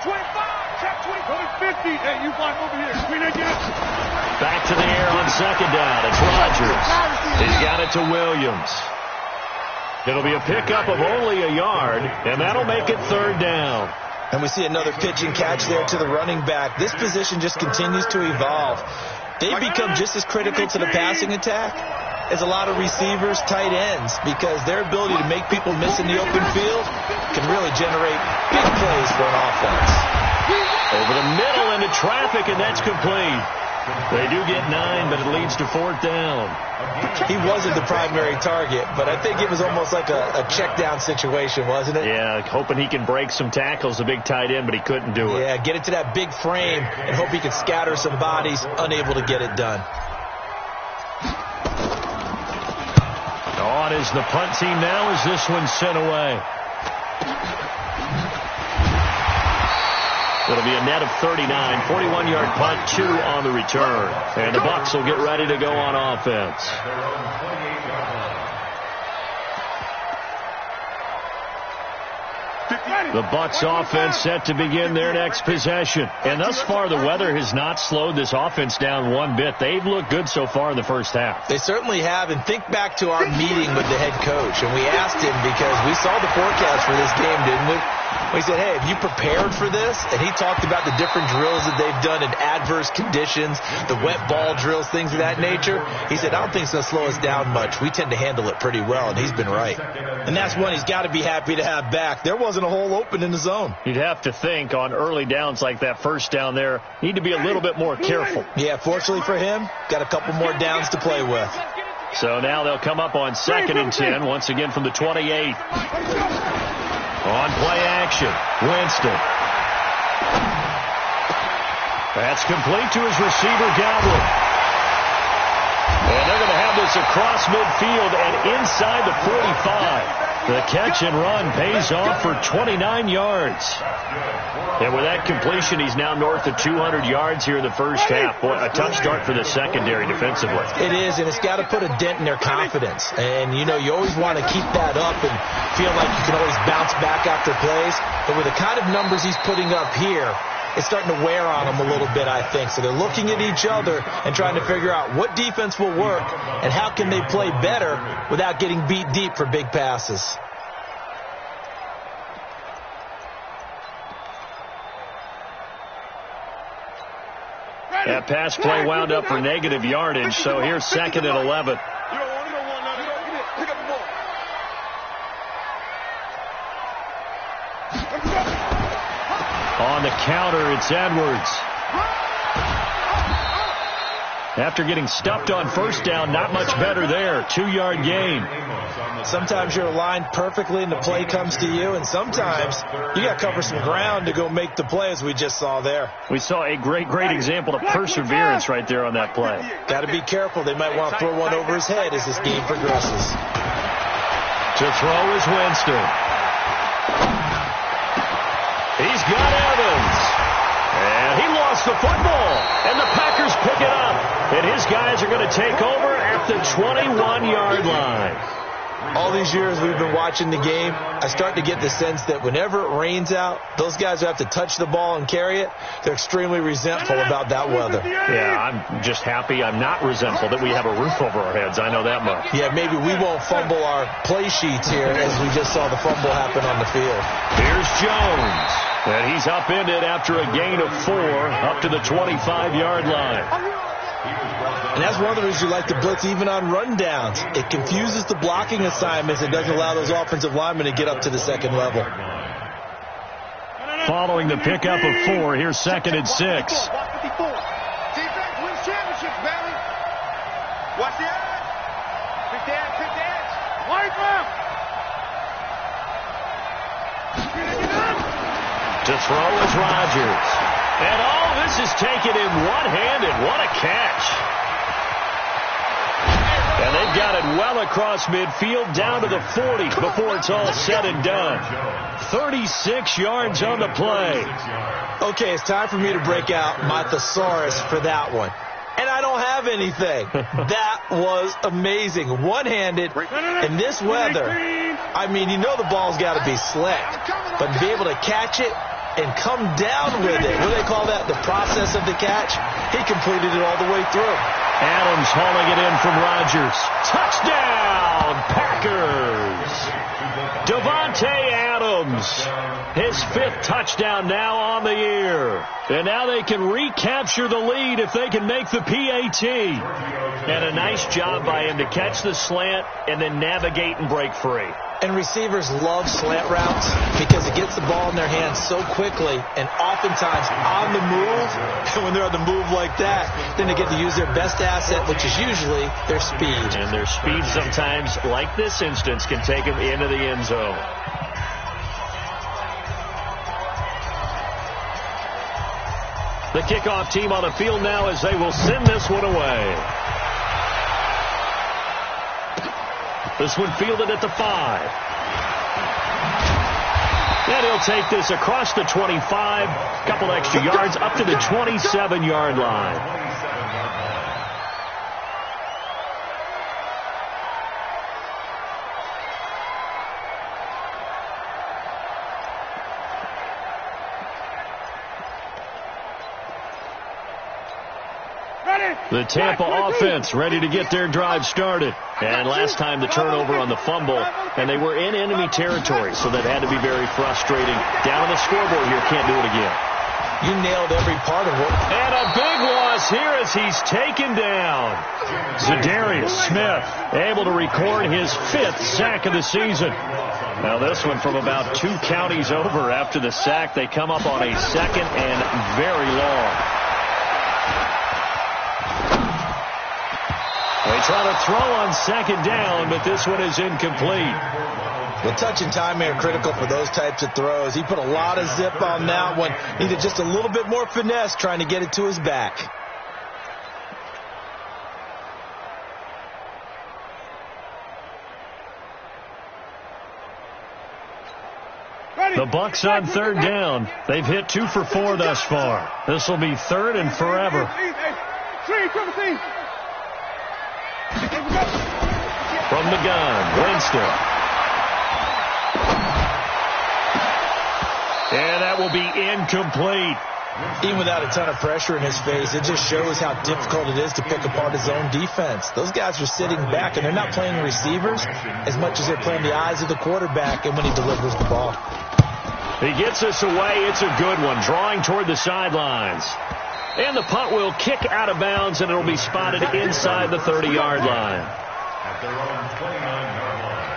25, check 20, 50. Hey, you find over here. Back to the air on second down. It's Rodgers. He's got it to Williams. It'll be a pickup of only a yard, and that'll make it 3rd down. And we see another pitch and catch there to the running back. This position just continues to evolve. They become just as critical to the passing attack is a lot of receivers, tight ends, because their ability to make people miss in the open field can really generate big plays for an offense. Over the middle into traffic, and that's complete. They do get 9, but it leads to 4th down. He wasn't the primary target, but I think it was almost like a check down situation, wasn't it? Yeah, hoping he can break some tackles, the big tight end, but he couldn't do it. Yeah, get it to that big frame and hope he can scatter some bodies, unable to get it done. On is the punt team now as this one's sent away. It'll be a net of 39, 41-yard punt, 2 on the return. And the Bucs will get ready to go on offense. The Bucs offense set to begin their next possession. And thus far, the weather has not slowed this offense down one bit. They've looked good so far in the first half. They certainly have. And think back to our meeting with the head coach. And we asked him, because we saw the forecast for this game, didn't we? We said, hey, have you prepared for this? And he talked about the different drills that they've done in adverse conditions, the wet ball drills, things of that nature. He said, I don't think it's going to slow us down much. We tend to handle it pretty well, and he's been right. And that's one he's got to be happy to have back. There wasn't a hole open in the zone. You'd have to think on early downs like that first down there, need to be a little bit more careful. Yeah, fortunately for him, got a couple more downs to play with. So now they'll come up on 2nd and 10, once again from the 28. On play action, Winston. That's complete to his receiver, Godwin. And they're going to have this across midfield and inside the 45. The catch and run pays off for 29 yards. And with that completion, he's now north of 200 yards here in the first half. Boy, a tough start for the secondary defensively. It is, and it's got to put a dent in their confidence. And, you know, you always want to keep that up and feel like you can always bounce back after plays. But with the kind of numbers he's putting up here, it's starting to wear on them a little bit, I think. So they're looking at each other and trying to figure out what defense will work and how can they play better without getting beat deep for big passes. That pass play wound up for negative yardage, so here's 2nd and 11. On the counter, it's Edwards. After getting stuffed on first down, not much better there. 2-yard gain. Sometimes you're aligned perfectly and the play comes to you, and sometimes you got to cover some ground to go make the play, as we just saw there. We saw a great example of perseverance right there on that play. Got to be careful. They might want to throw one over his head as this game progresses. To throw is Winston. He's got Evans. And he lost the football. And the Packers pick it up. And his guys are going to take over at the 21-yard line. All these years we've been watching the game, I start to get the sense that whenever it rains out, those guys who have to touch the ball and carry it, they're extremely resentful about that weather. Yeah, I'm just happy I'm not resentful that we have a roof over our heads. I know that much. Yeah, maybe we won't fumble our play sheets here as we just saw the fumble happen on the field. Here's Jones. And he's upended after a gain of 4 up to the 25-yard line. And that's one of the reasons you like to blitz even on rundowns. It confuses the blocking assignments. It doesn't allow those offensive linemen to get up to the second level. Following the pickup of 4, here's 2nd and 6. Defense wins championships, baby. Watch the edge. Pick the edge. Wide round. To throw is Rodgers. And all this is taken in one-handed. What a catch. And they've got it well across midfield down to the 40 before it's all said and done. 36 yards on the play. Okay, it's time for me to break out my thesaurus for that one. And I don't have anything. That was amazing. One-handed in this weather. I mean, you know the ball's got to be slick. But to be able to catch it and come down with it, what do they call that, the process of the catch? He completed it all the way through. Adams hauling it in from Rodgers. Touchdown, Packers. Davante Adams. Williams. His 5th touchdown now on the year. And now they can recapture the lead if they can make the PAT. And a nice job by him to catch the slant and then navigate and break free. And receivers love slant routes because it gets the ball in their hands so quickly and oftentimes on the move. And when they're on the move like that, then they get to use their best asset, which is usually their speed. And their speed sometimes, like this instance, can take them into the end zone. The kickoff team on the field now as they will send this one away. This one fielded at the 5. And he'll take this across the 25, couple extra yards up to the 27-yard line. The Tampa offense ready to get their drive started. And last time the turnover on the fumble, and they were in enemy territory, so that had to be very frustrating. Down on the scoreboard here, can't do it again. You nailed every part of it. And a big loss here as he's taken down. Za'Darius Smith able to record his 5th sack of the season. Now this one from about 2 counties over after the sack. They come up on a 2nd and very long. They try to throw on 2nd down, but this one is incomplete. Well, touch and timing are critical for those types of throws. He put a lot of zip on that one. Needed just a little bit more finesse trying to get it to his back. The Bucs on 3rd down. They've hit 2 for 4 thus far. This will be 3rd and forever. From the gun, Winston. And that will be incomplete. Even without a ton of pressure in his face, it just shows how difficult it is to pick apart his own defense. Those guys are sitting back, and they're not playing receivers as much as they're playing the eyes of the quarterback and when he delivers the ball. He gets us away. It's a good one, drawing toward the sidelines. And the punt will kick out of bounds, and it'll be spotted inside the 30-yard line. At their own 29-yard line.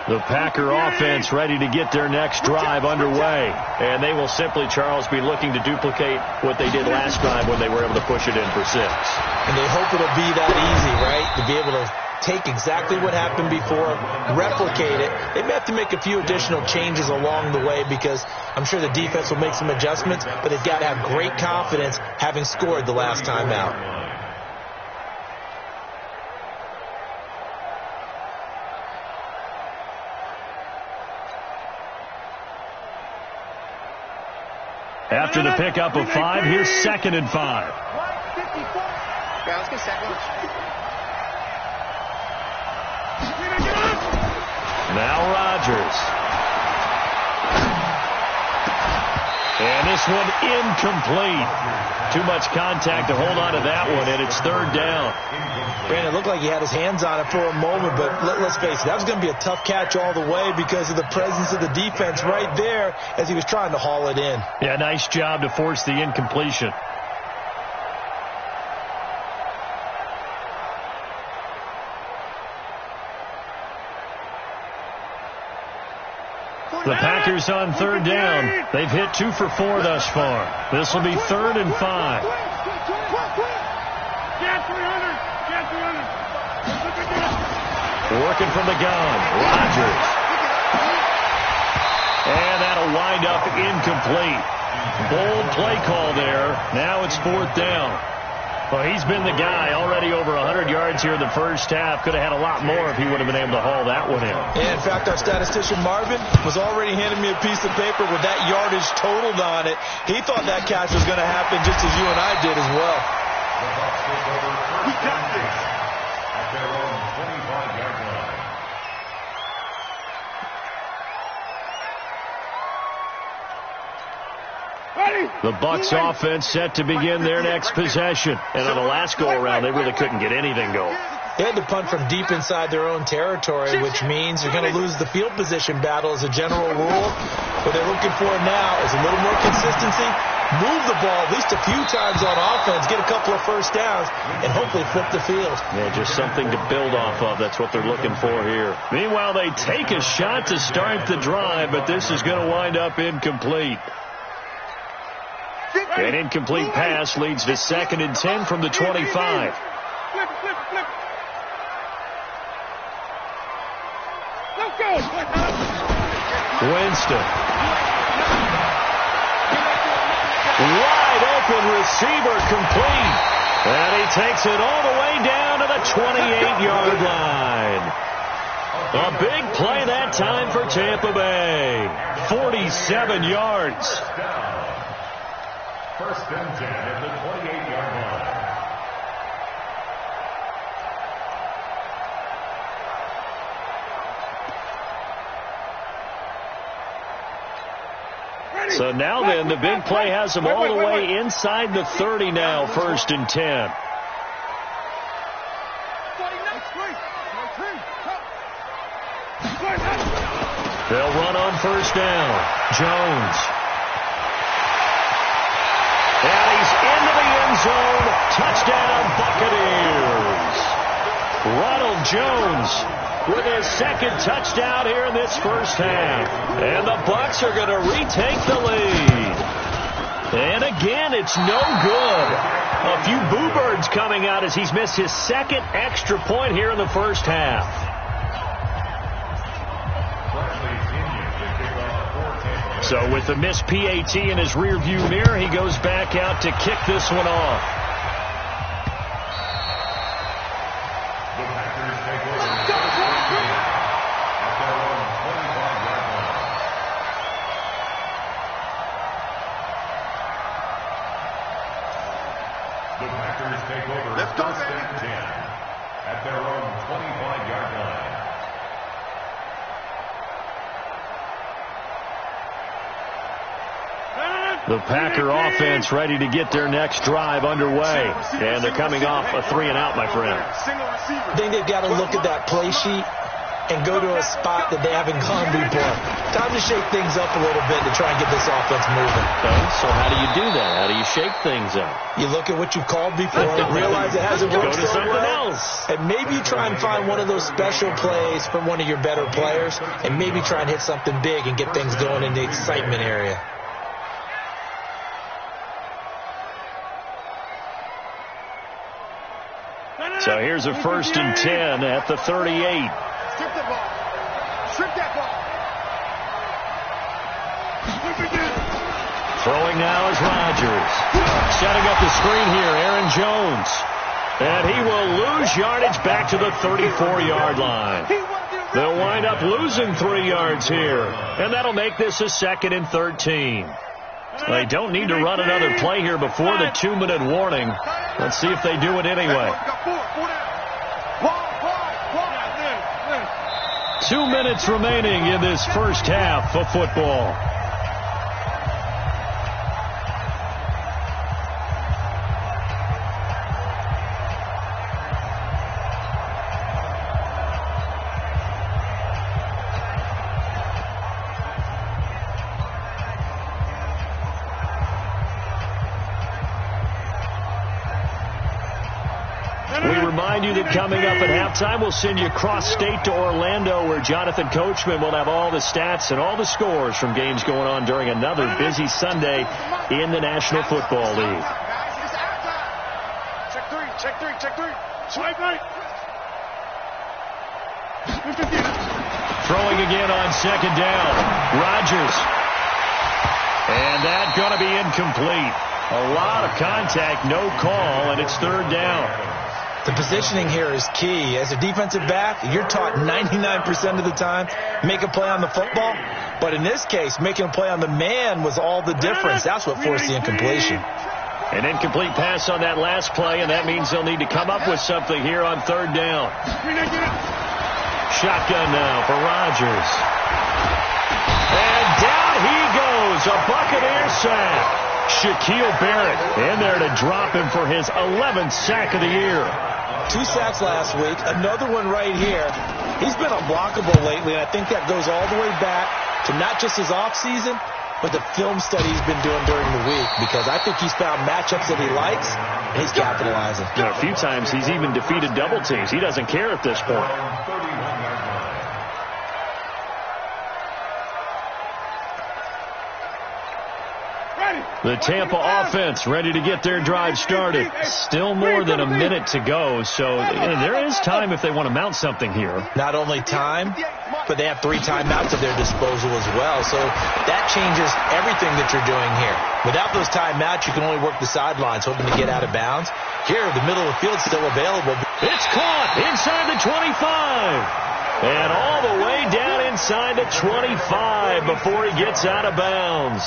The Packer offense ready to get their next drive underway. And they will simply, Charles, be looking to duplicate what they did last time when they were able to push it in for 6. And they hope it'll be that easy, right? To be able to take exactly what happened before, replicate it. They may have to make a few additional changes along the way because I'm sure the defense will make some adjustments, but they've got to have great confidence having scored the last time out. After the pickup of 5, here's 2nd and 5. Yeah, let's get second. Now Rodgers. And this one incomplete. Too much contact to hold on to that one, and it's 3rd down. Brandon, it looked like he had his hands on it for a moment, but let's face it, that was going to be a tough catch all the way because of the presence of the defense right there as he was trying to haul it in. Yeah, nice job to force the incompletion. The Packers on 3rd down. They've hit 2 for 4 thus far. This will be 3rd and 5. Working from the gun, Rodgers. And that'll wind up incomplete. Bold play call there. Now it's 4th down. Well, he's been the guy already over 100 yards here in the first half. Could have had a lot more if he would have been able to haul that one in. Yeah, in fact, our statistician Marvin was already handing me a piece of paper with that yardage totaled on it. He thought that catch was going to happen just as you and I did as well. We got this. At their own 25-yard line. The Bucs offense set to begin their next possession. And on the last go-around, they really couldn't get anything going. They had to punt from deep inside their own territory, which means you're going to lose the field position battle as a general rule. What they're looking for now is a little more consistency, move the ball at least a few times on offense, get a couple of first downs, and hopefully flip the field. Yeah, just something to build off of. That's what they're looking for here. Meanwhile, they take a shot to start the drive, but this is going to wind up incomplete. An incomplete pass leads to 2nd and 10 from the 25. Winston. Wide open receiver complete. And he takes it all the way down to the 28-yard line. A big play that time for Tampa Bay. 47 yards. 1st and 10 at the 28-yard line. So now then, the big play has them all the way inside the 30 now, 1st and 10. They'll run on 1st down. Jones. And he's into the end zone. Touchdown, Buccaneers. Ronald Jones with his 2nd touchdown here in this first half. And the Bucs are going to retake the lead. And again, it's no good. A few boo birds coming out as he's missed his 2nd extra point here in the first half. So with the missed PAT in his rearview mirror, he goes back out to kick this one off. The Packers take over. Let's go, 1st and 10 at their own 25-yard line. The Packer offense ready to get their next drive underway. And they're coming off a 3-and-out, my friend. I think they've got to look at that play sheet and go to a spot that they haven't gone before. Time to shake things up a little bit to try and get this offense moving. Okay, so how do you do that? How do you shake things up? You look at what you've called before and realize it hasn't worked Go to so something well. else. And maybe you try and find one of those special plays from one of your better players and maybe try and hit something big and get things going in the excitement area. So here's a 1st and 10 at the 38. Strip that ball. Strip that ball. Throwing now is Rodgers. Setting up the screen here, Aaron Jones. And he will lose yardage back to the 34-yard line. They'll wind up losing 3 yards here. And that'll make this a 2nd and 13. They don't need to run another play here before the 2-minute warning. Let's see if they do it anyway. 2 minutes remaining in this first half of football. Remind you that coming up at halftime, we'll send you cross-state to Orlando, where Jonathan Coachman will have all the stats and all the scores from games going on during another busy Sunday in the National Football League. Check three. Swipe right. Throwing again on 2nd down. Rodgers. And that's going to be incomplete. A lot of contact, no call, and it's 3rd down. The positioning here is key. As a defensive back, you're taught 99% of the time, make a play on the football. But in this case, making a play on the man was all the difference. That's what forced the incompletion. An incomplete pass on that last play, and that means they'll need to come up with something here on 3rd down. Shotgun now for Rodgers. And down he goes. A Buccaneer sack. Shaquille Barrett in there to drop him for his 11th sack of the year. 2 sacks last week, another one right here. He's been unblockable lately, and I think that goes all the way back to not just his offseason, but the film study he's been doing during the week, because I think he's found matchups that he likes, and he's capitalizing. You know, a few times he's even defeated double teams. He doesn't care at this point. The Tampa offense ready to get their drive started. Still more than a minute to go, so there is time if they want to mount something here. Not only time, but they have 3 timeouts at their disposal as well, so that changes everything that you're doing here. Without those timeouts, you can only work the sidelines, hoping to get out of bounds. Here, the middle of the field is still available. It's caught inside the 25. And all the way down inside the 25 before he gets out of bounds.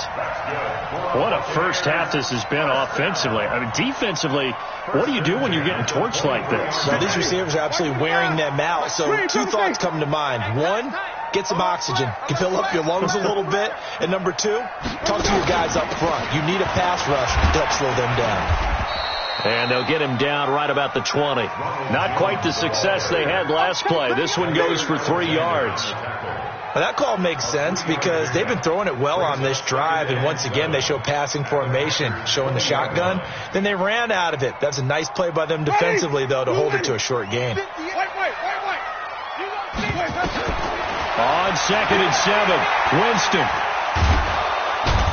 What a first half this has been offensively. I mean, defensively, what do you do when you're getting torched like this? Well, these receivers are absolutely wearing them out. So 2 thoughts come to mind. 1, get some oxygen. Fill up your lungs a little bit. And number 2, talk to your guys up front. You need a pass rush to help slow them down. And they'll get him down right about the 20. Not quite the success they had last play. This one goes for 3 yards. Well, that call makes sense because they've been throwing it well on this drive, and once again they show passing formation, showing the shotgun. Then they ran out of it. That's a nice play by them defensively, though, to hold it to a short gain. On 2nd and 7, Winston.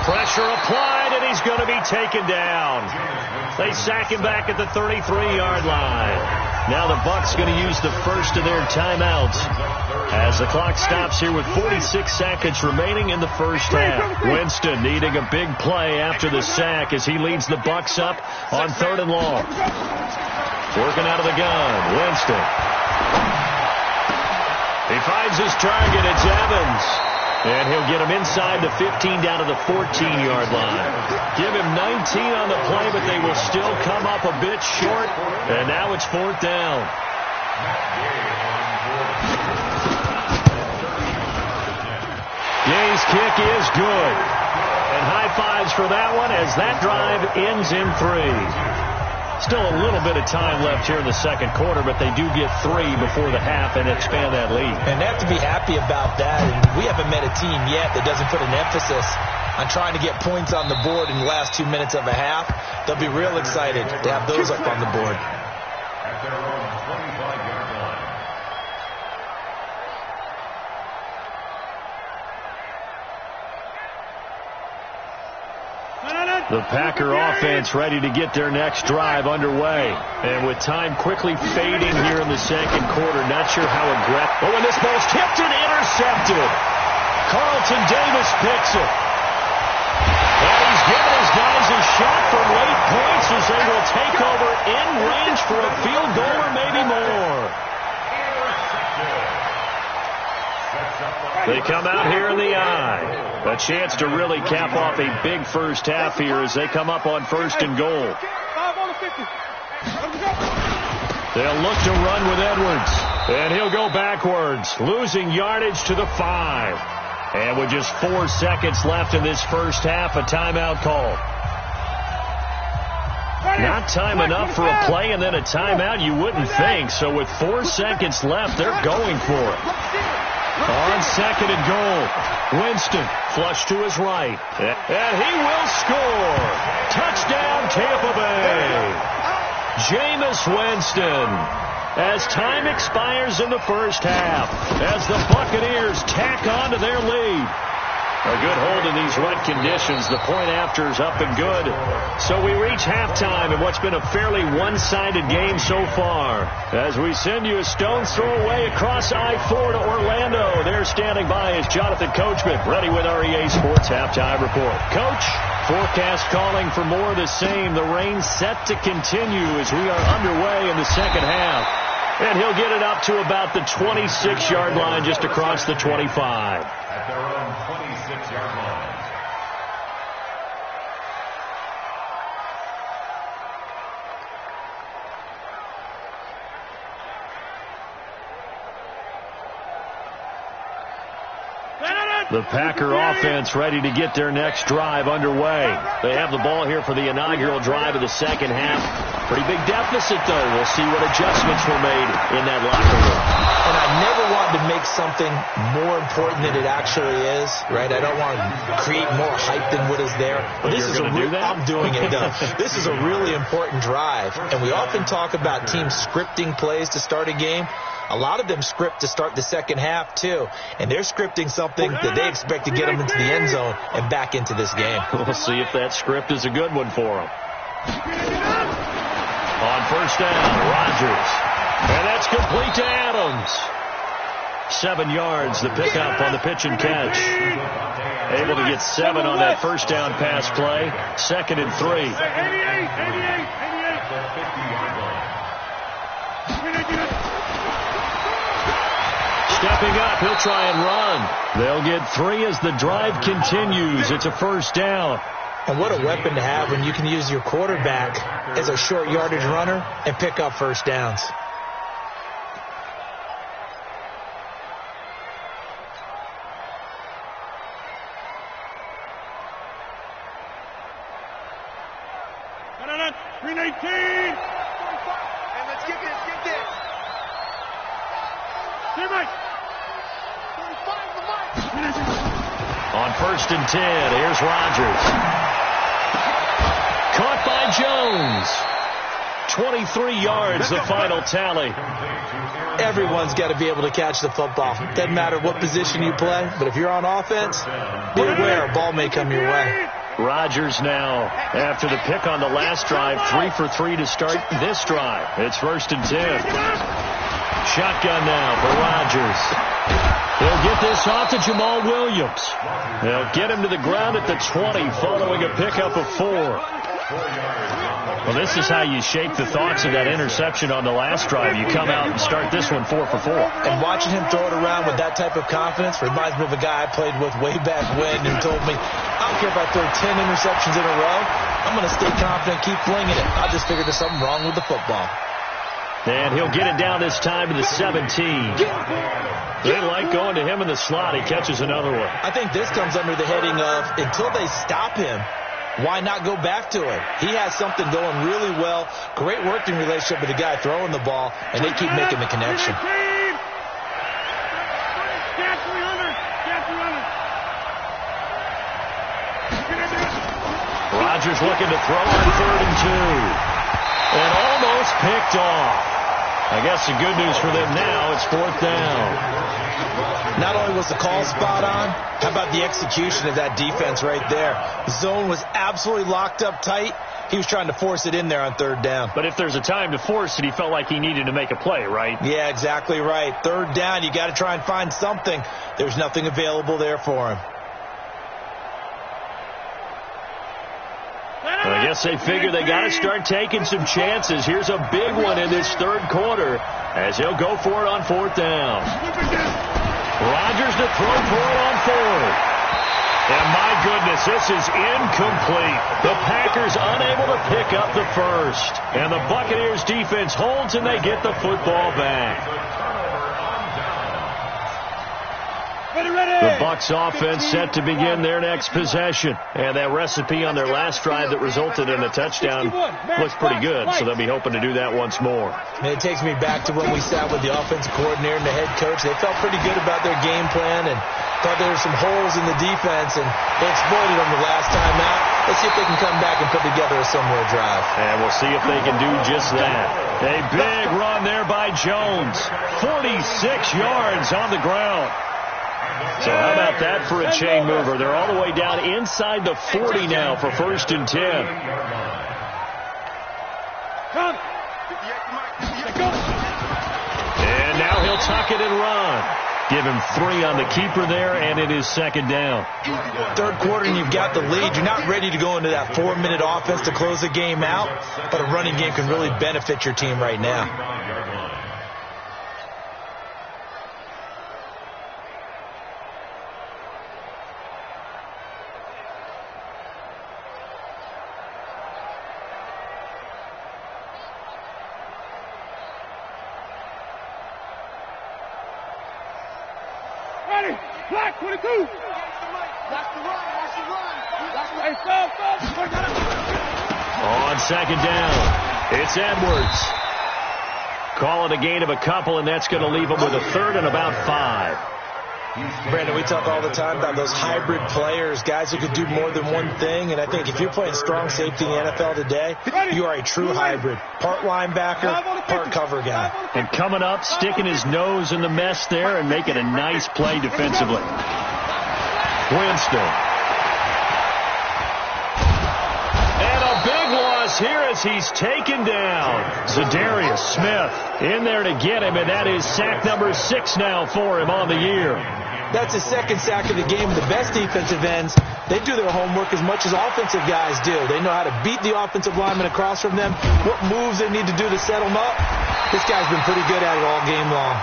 Pressure applied, and he's going to be taken down. They sack him back at the 33-yard line. Now the Bucs going to use the first of their timeouts as the clock stops here with 46 seconds remaining in the first half. Winston needing a big play after the sack as he leads the Bucs up on 3rd and long. Working out of the gun, Winston. He finds his target. It's Evans. And he'll get him inside the 15 down to the 14-yard line. Give him 19 on the play, but they will still come up a bit short. And now it's 4th down. Gay's kick is good. And high fives for that one as that drive ends in 3. Still a little bit of time left here in the second quarter, but they do get 3 before the half and expand that lead. And they have to be happy about that. And we haven't met a team yet that doesn't put an emphasis on trying to get points on the board in the last 2 minutes of a half. They'll be real excited to have those up on the board. At their own 25-yard line. The Packer offense ready to get their next drive underway. And with time quickly fading here in the second quarter, not sure how aggressive. Oh, and this ball's tipped and intercepted. Carlton Davis picks it. And he's given his guys a shot for late points as they will take over in range for a field goal or maybe more. They come out here in the eye. A chance to really cap off a big first half here as they come up on 1st and goal. They'll look to run with Edwards. And he'll go backwards, losing yardage to the 5. And with just 4 seconds left in this first half, a timeout call. Not time enough for a play and then a timeout, you wouldn't think. So with 4 seconds left, they're going for it. On 2nd and goal, Winston flush to his right. And he will score. Touchdown, Tampa Bay. Jameis Winston. As time expires in the first half, as the Buccaneers tack on to their lead. A good hold in these wet conditions. The point after is up and good. So we reach halftime in what's been a fairly one-sided game so far. As we send you a stone's throw away across I-4 to Orlando. There standing by is Jonathan Coachman, ready with our EA Sports Halftime Report. Coach, forecast calling for more of the same. The rain set to continue as we are underway in the second half. And he'll get it up to about the 26-yard line just across the 25. At their own 26-yard line. The Packer offense ready to get their next drive underway. They have the ball here for the inaugural drive of the second half. Pretty big deficit, though. We'll see what adjustments were made in that locker room. And I never wanted to make something more important than it actually is, right? I don't want to create more hype than what is there. But this is I'm doing it, though. This is a really important drive. And we often talk about teams scripting plays to start a game. A lot of them script to start the second half, too. And they're scripting something that they expect to get them into the end zone and back into this game. We'll see if that script is a good one for them. On first down, Rodgers. And that's complete to Adams. 7 yards, the pickup on the pitch and catch. Able to get 7 on that first down pass play. 2nd and 3. Stepping up, he'll try and run. They'll get 3 as the drive continues. It's a first down. And what a weapon to have when you can use your quarterback as a short yardage runner and pick up first downs. Green 18. And let's get this. Here, Mike. 45 for Mike. On first and 10, here's Rodgers. Caught by Jones. 23 yards, the final tally. Everyone's got to be able to catch the football. Doesn't matter what position you play, but if you're on offense, be aware a ball may come your way. Rodgers now, after the pick on the last drive, 3 for 3 to start this drive. It's first and 10. Shotgun now for Rodgers. He'll get this off to Jamal Williams. They'll get him to the ground at the 20 following a pickup of 4. Well, this is how you shape the thoughts of that interception on the last drive. You come out and start this one 4 for 4. And watching him throw it around with that type of confidence reminds me of a guy I played with way back when who told me, I don't care if I throw 10 interceptions in a row. I'm going to stay confident, keep flinging it. I just figured there's something wrong with the football. And he'll get it down this time to the 17. They like going to him in the slot. He catches another one. I think this comes under the heading of until they stop him, why not go back to it? He has something going really well. Great working relationship with the guy throwing the ball, and they keep making the connection. Rodgers looking to throw on 3rd and 2. And almost picked off. I guess the good news for them now, it's 4th down. Not only was the call spot on, how about the execution of that defense right there? Zone was absolutely locked up tight. He was trying to force it in there on 3rd down. But if there's a time to force it, he felt like he needed to make a play, right? Yeah, exactly right. 3rd down, you got to try and find something. There's nothing available there for him. Well, I guess they figure they got to start taking some chances. Here's a big one in this 3rd quarter as he'll go for it on 4th down. Rodgers to throw for it on 4th. And my goodness, this is incomplete. The Packers unable to pick up the first. And the Buccaneers defense holds and they get the football back. The Bucs offense set to begin their next possession. And that recipe on their last drive that resulted in a touchdown looks pretty good, so they'll be hoping to do that once more. And it takes me back to when we sat with the offensive coordinator and the head coach. They felt pretty good about their game plan and thought there were some holes in the defense, and they exploited them the last time out. Let's see if they can come back and put together a similar drive. And we'll see if they can do just that. A big run there by Jones. 46 yards on the ground. So how about that for a chain mover? They're all the way down inside the 40 now for 1st and 10. And now he'll tuck it and run. Give him 3 on the keeper there, and it is 2nd down. 3rd quarter, and you've got the lead. You're not ready to go into that 4-minute offense to close the game out, but a running game can really benefit your team right now. Black 22. On second down, it's Edwards. Call it a gain of a couple, and that's going to leave him with a third and about 5. Brandon, we talk all the time about those hybrid players, guys who could do more than one thing, and I think if you're playing strong safety in the NFL today, you are a true hybrid. Part linebacker, part cover guy. And coming up, sticking his nose in the mess there and making a nice play defensively. Winston. And a big loss here as he's taken down. Za'Darius Smith in there to get him, and that is sack number 6 now for him on the year. That's his second sack of the game. The best defensive ends, they do their homework as much as offensive guys do. They know how to beat the offensive lineman across from them, what moves they need to do to set them up. This guy's been pretty good at it all game long.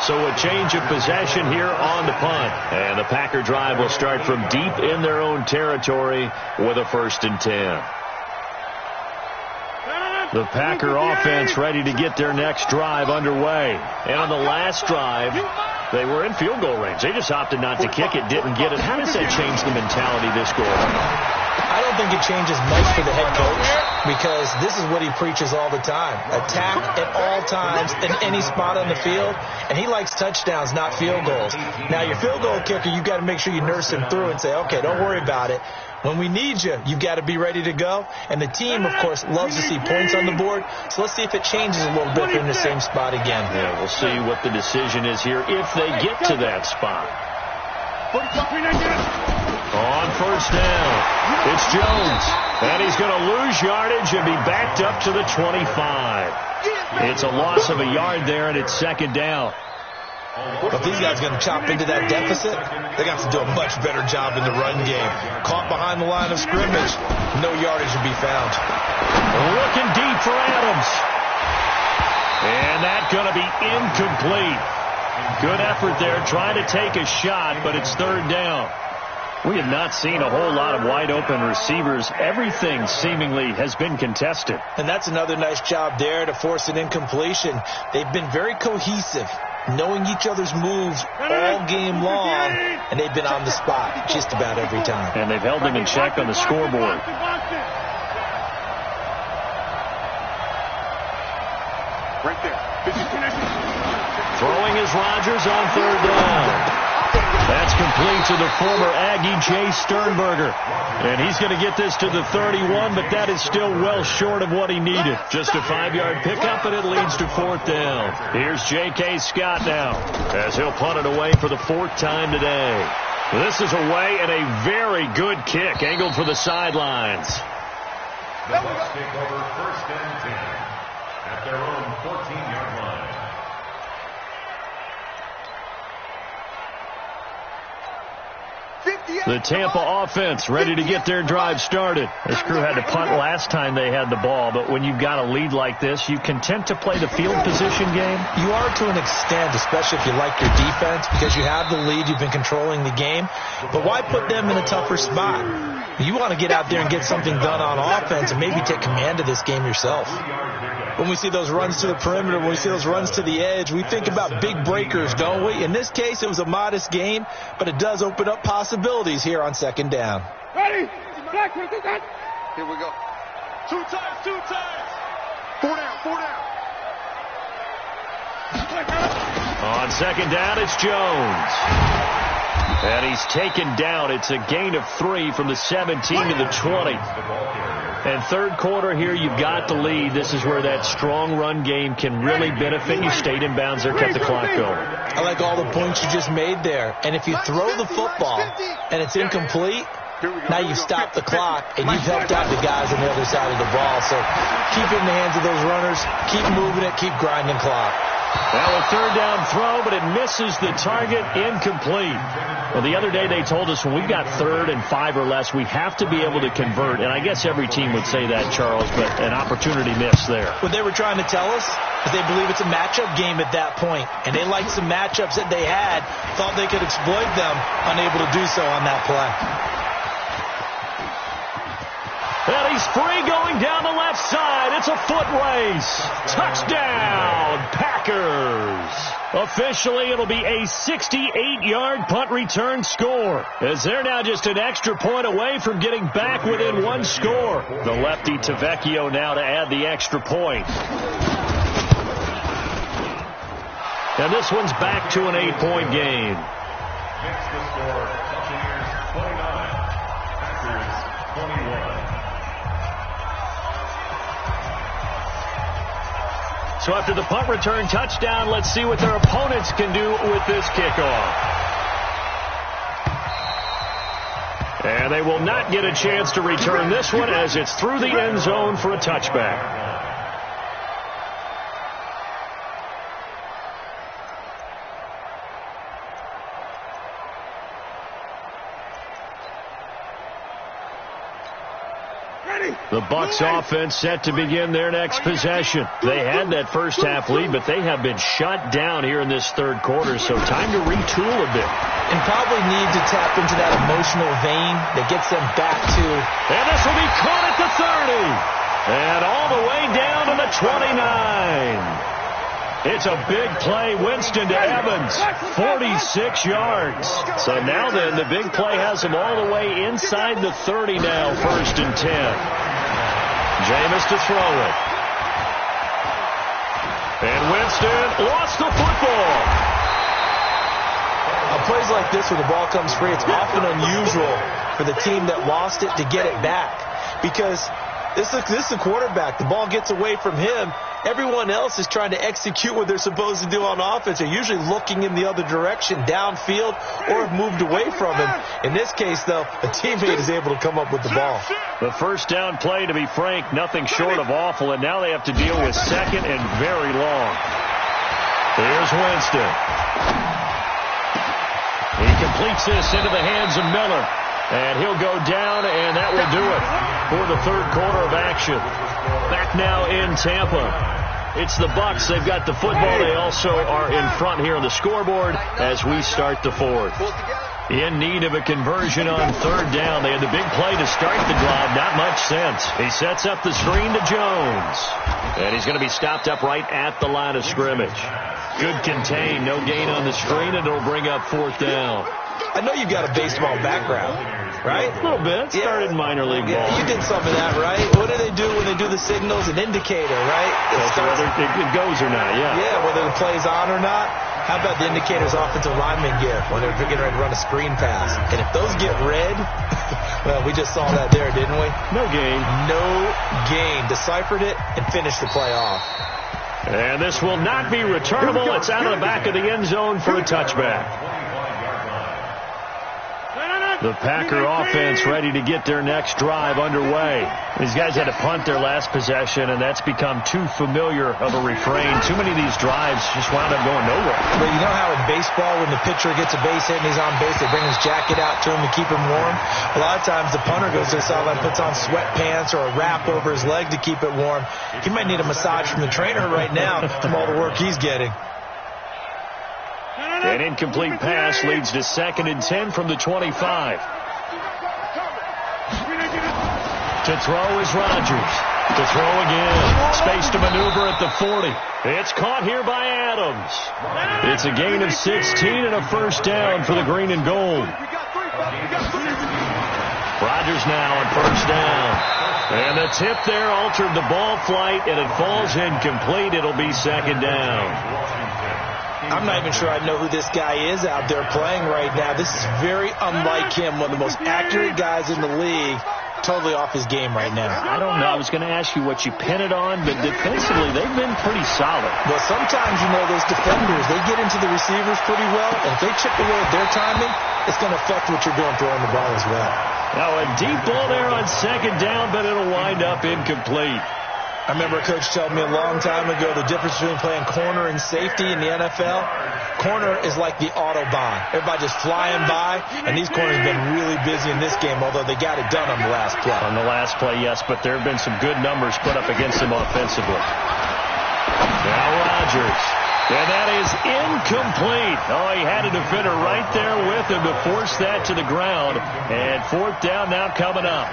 So a change of possession here on the punt. And the Packer drive will start from deep in their own territory with a 1st and 10. The Packer offense ready to get their next drive underway. And on the last drive, they were in field goal range. They just opted not to kick it, didn't get it. How does that change the mentality this go around? I don't think it changes much for the head coach because this is what he preaches all the time. Attack at all times in any spot on the field, and he likes touchdowns, not field goals. Now, your field goal kicker, you've got to make sure you nurse him through and say, okay, don't worry about it. When we need you, you've got to be ready to go. And the team, of course, loves to see points on the board. So let's see if it changes a little bit if they're in the same spot again. Yeah, we'll see what the decision is here if they get to that spot. On 1st down, it's Jones. And he's going to lose yardage and be backed up to the 25. It's a loss of a yard there, and it's 2nd down. But if these guys are going to chop into that deficit, they got to do a much better job in the run game. Caught behind the line of scrimmage, no yardage to be found. Looking deep for Adams. And that's going to be incomplete. Good effort there, trying to take a shot, but it's 3rd down. We have not seen a whole lot of wide-open receivers. Everything seemingly has been contested. And that's another nice job there to force an incompletion. They've been very cohesive, knowing each other's moves all game long, and they've been on the spot just about every time. And they've held him in check on the scoreboard. Right there. Throwing is Rodgers on 3rd down. That's complete to the former Aggie, Jay Sternberger. And he's going to get this to the 31, but that is still well short of what he needed. Just a 5-yard pickup, and it leads to 4th down. Here's J.K. Scott now, as he'll punt it away for the 4th time today. This is away, and a very good kick, angled for the sidelines. The Bucs take over 1st and 10 at their own 14-yard line. The Tampa offense ready to get their drive started. This crew had to punt last time they had the ball, but when you've got a lead like this, you content to play the field position game? You are to an extent, especially if you like your defense, because you have the lead, you've been controlling the game. But why put them in a tougher spot? You want to get out there and get something done on offense and maybe take command of this game yourself. When we see those runs to the perimeter, when we see those runs to the edge, we think about big breakers, don't we? In this case, it was a modest gain, but it does open up possibilities here on 2nd down. Ready? Here we go. 2 times. 4 down. On 2nd down, it's Jones. And he's taken down. It's a gain of 3 from the 17 to the 20. And 3rd quarter here, you've got the lead. This is where that strong run game can really benefit you. Stayed in bounds there, kept the clock going. I like all the points you just made there. And if you throw the football and it's incomplete, now you've stopped the clock and you've helped out the guys on the other side of the ball. So keep it in the hands of those runners. Keep moving it. Keep grinding clock. Well, a 3rd down throw, but it misses the target, incomplete. Well, the other day they told us when we've got 3rd and 5 or less, we have to be able to convert. And I guess every team would say that, Charles, but an opportunity missed there. What they were trying to tell us is they believe it's a matchup game at that point. And they liked some matchups that they had, thought they could exploit them, unable to do so on that play. And he's free going down the left side. It's a foot race. Touchdown, Packers. Officially, it'll be a 68-yard punt return score, as they're now just an extra point away from getting back within one score. The lefty Tavecchio now to add the extra point. And this one's back to an 8-point game. Makes the score Buccaneers 29, Packers 21. So after the punt return touchdown, let's see what their opponents can do with this kickoff. And they will not get a chance to return this one as it's through the end zone for a touchback. The Bucs offense set to begin their next possession. They had that first half lead, but they have been shut down here in this third quarter, so time to retool a bit. And probably need to tap into that emotional vein that gets them back to. And this will be caught at the 30. And all the way down to the 29. It's a big play. Winston to Evans, 46 yards. So now then, the big play has them all the way inside the 30 now, 1st and 10. Jameis to throw it. And Winston lost the football. Plays like this where the ball comes free, it's often unusual for the team that lost it to get it back. Because this is the quarterback. The ball gets away from him. Everyone else is trying to execute what they're supposed to do on offense. They're usually looking in the other direction, downfield, or have moved away from him. In this case, though, a teammate is able to come up with the ball. The first down play, to be frank, nothing short of awful, and now they have to deal with second and very long. Here's Winston. He completes this into the hands of Miller. And he'll go down, and that will do it for the third quarter of action. Back now in Tampa. It's the Bucs. They've got the football. They also are in front here on the scoreboard as we start the fourth. In need of a conversion on third down. They had the big play to start the drive. Not much sense. He sets up the screen to Jones. And he's going to be stopped up right at the line of scrimmage. Good contain. No gain on the screen, and it'll bring up 4th down. I know you've got a baseball background, right? A little bit. Started minor league ball. Yeah, you did some of that, right? What do they do when they do the signals? An indicator, right? Whether it goes or not, yeah. Yeah, whether the play's on or not. How about the indicators offensive linemen get when they're getting ready to run a screen pass? And if those get red, well, we just saw that there, didn't we? No gain. No gain. Deciphered it and finished the play off. And this will not be returnable. It's out of the back of the end zone for a touchback. The Packer offense ready to get their next drive underway. These guys had to punt their last possession, and that's become too familiar of a refrain. Too many of these drives just wound up going nowhere. But you know how in baseball, when the pitcher gets a base hit and he's on base, they bring his jacket out to him to keep him warm? A lot of times the punter goes to the sideline, puts on sweatpants or a wrap over his leg to keep it warm. He might need a massage from the trainer right now from all the work he's getting. An incomplete pass leads to 2nd and 10 from the 25. To throw is Rodgers. To throw again. Space to maneuver at the 40. It's caught here by Adams. It's a gain of 16 and a first down for the green and gold. Rodgers now on first down. And the tip there altered the ball flight, and it falls incomplete. It'll be 2nd down. I'm not even sure I know who this guy is out there playing right now. This is very unlike him, one of the most accurate guys in the league. Totally off his game right now. I don't know. I was going to ask you what you pin it on, but defensively, they've been pretty solid. Well, sometimes, you know, those defenders, they get into the receivers pretty well, and if they chip away at their timing, it's going to affect what you're doing throwing the ball as well. Now, a deep ball there on 2nd down, but it'll wind up incomplete. I remember a coach telling me a long time ago the difference between playing corner and safety in the NFL. Corner is like the Autobahn. Everybody just flying by, and these corners have been really busy in this game, although they got it done on the last play. On the last play, yes, but there have been some good numbers put up against them offensively. Now Rodgers. And that is incomplete. Oh, he had a defender right there with him to force that to the ground. And 4th down now coming up.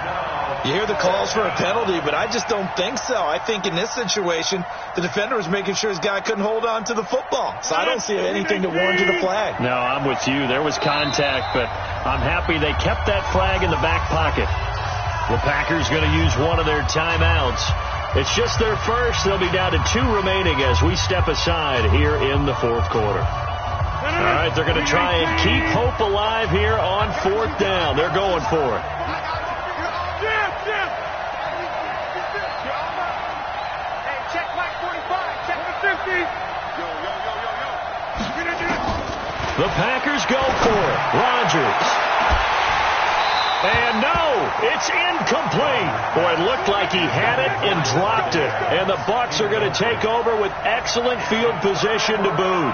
You hear the calls for a penalty, but I just don't think so. I think in this situation, the defender was making sure his guy couldn't hold on to the football. So I don't see anything that warranted a flag. No, I'm with you. There was contact, but I'm happy they kept that flag in the back pocket. The Packers going to use one of their timeouts. It's just their first. They'll be down to 2 remaining as we step aside here in the fourth quarter. All right, they're going to try and keep hope alive here on 4th down. They're going for it. The Packers go for it. Rodgers. And no, it's incomplete. Boy, it looked like he had it and dropped it. And the Bucs are going to take over with excellent field position to boot.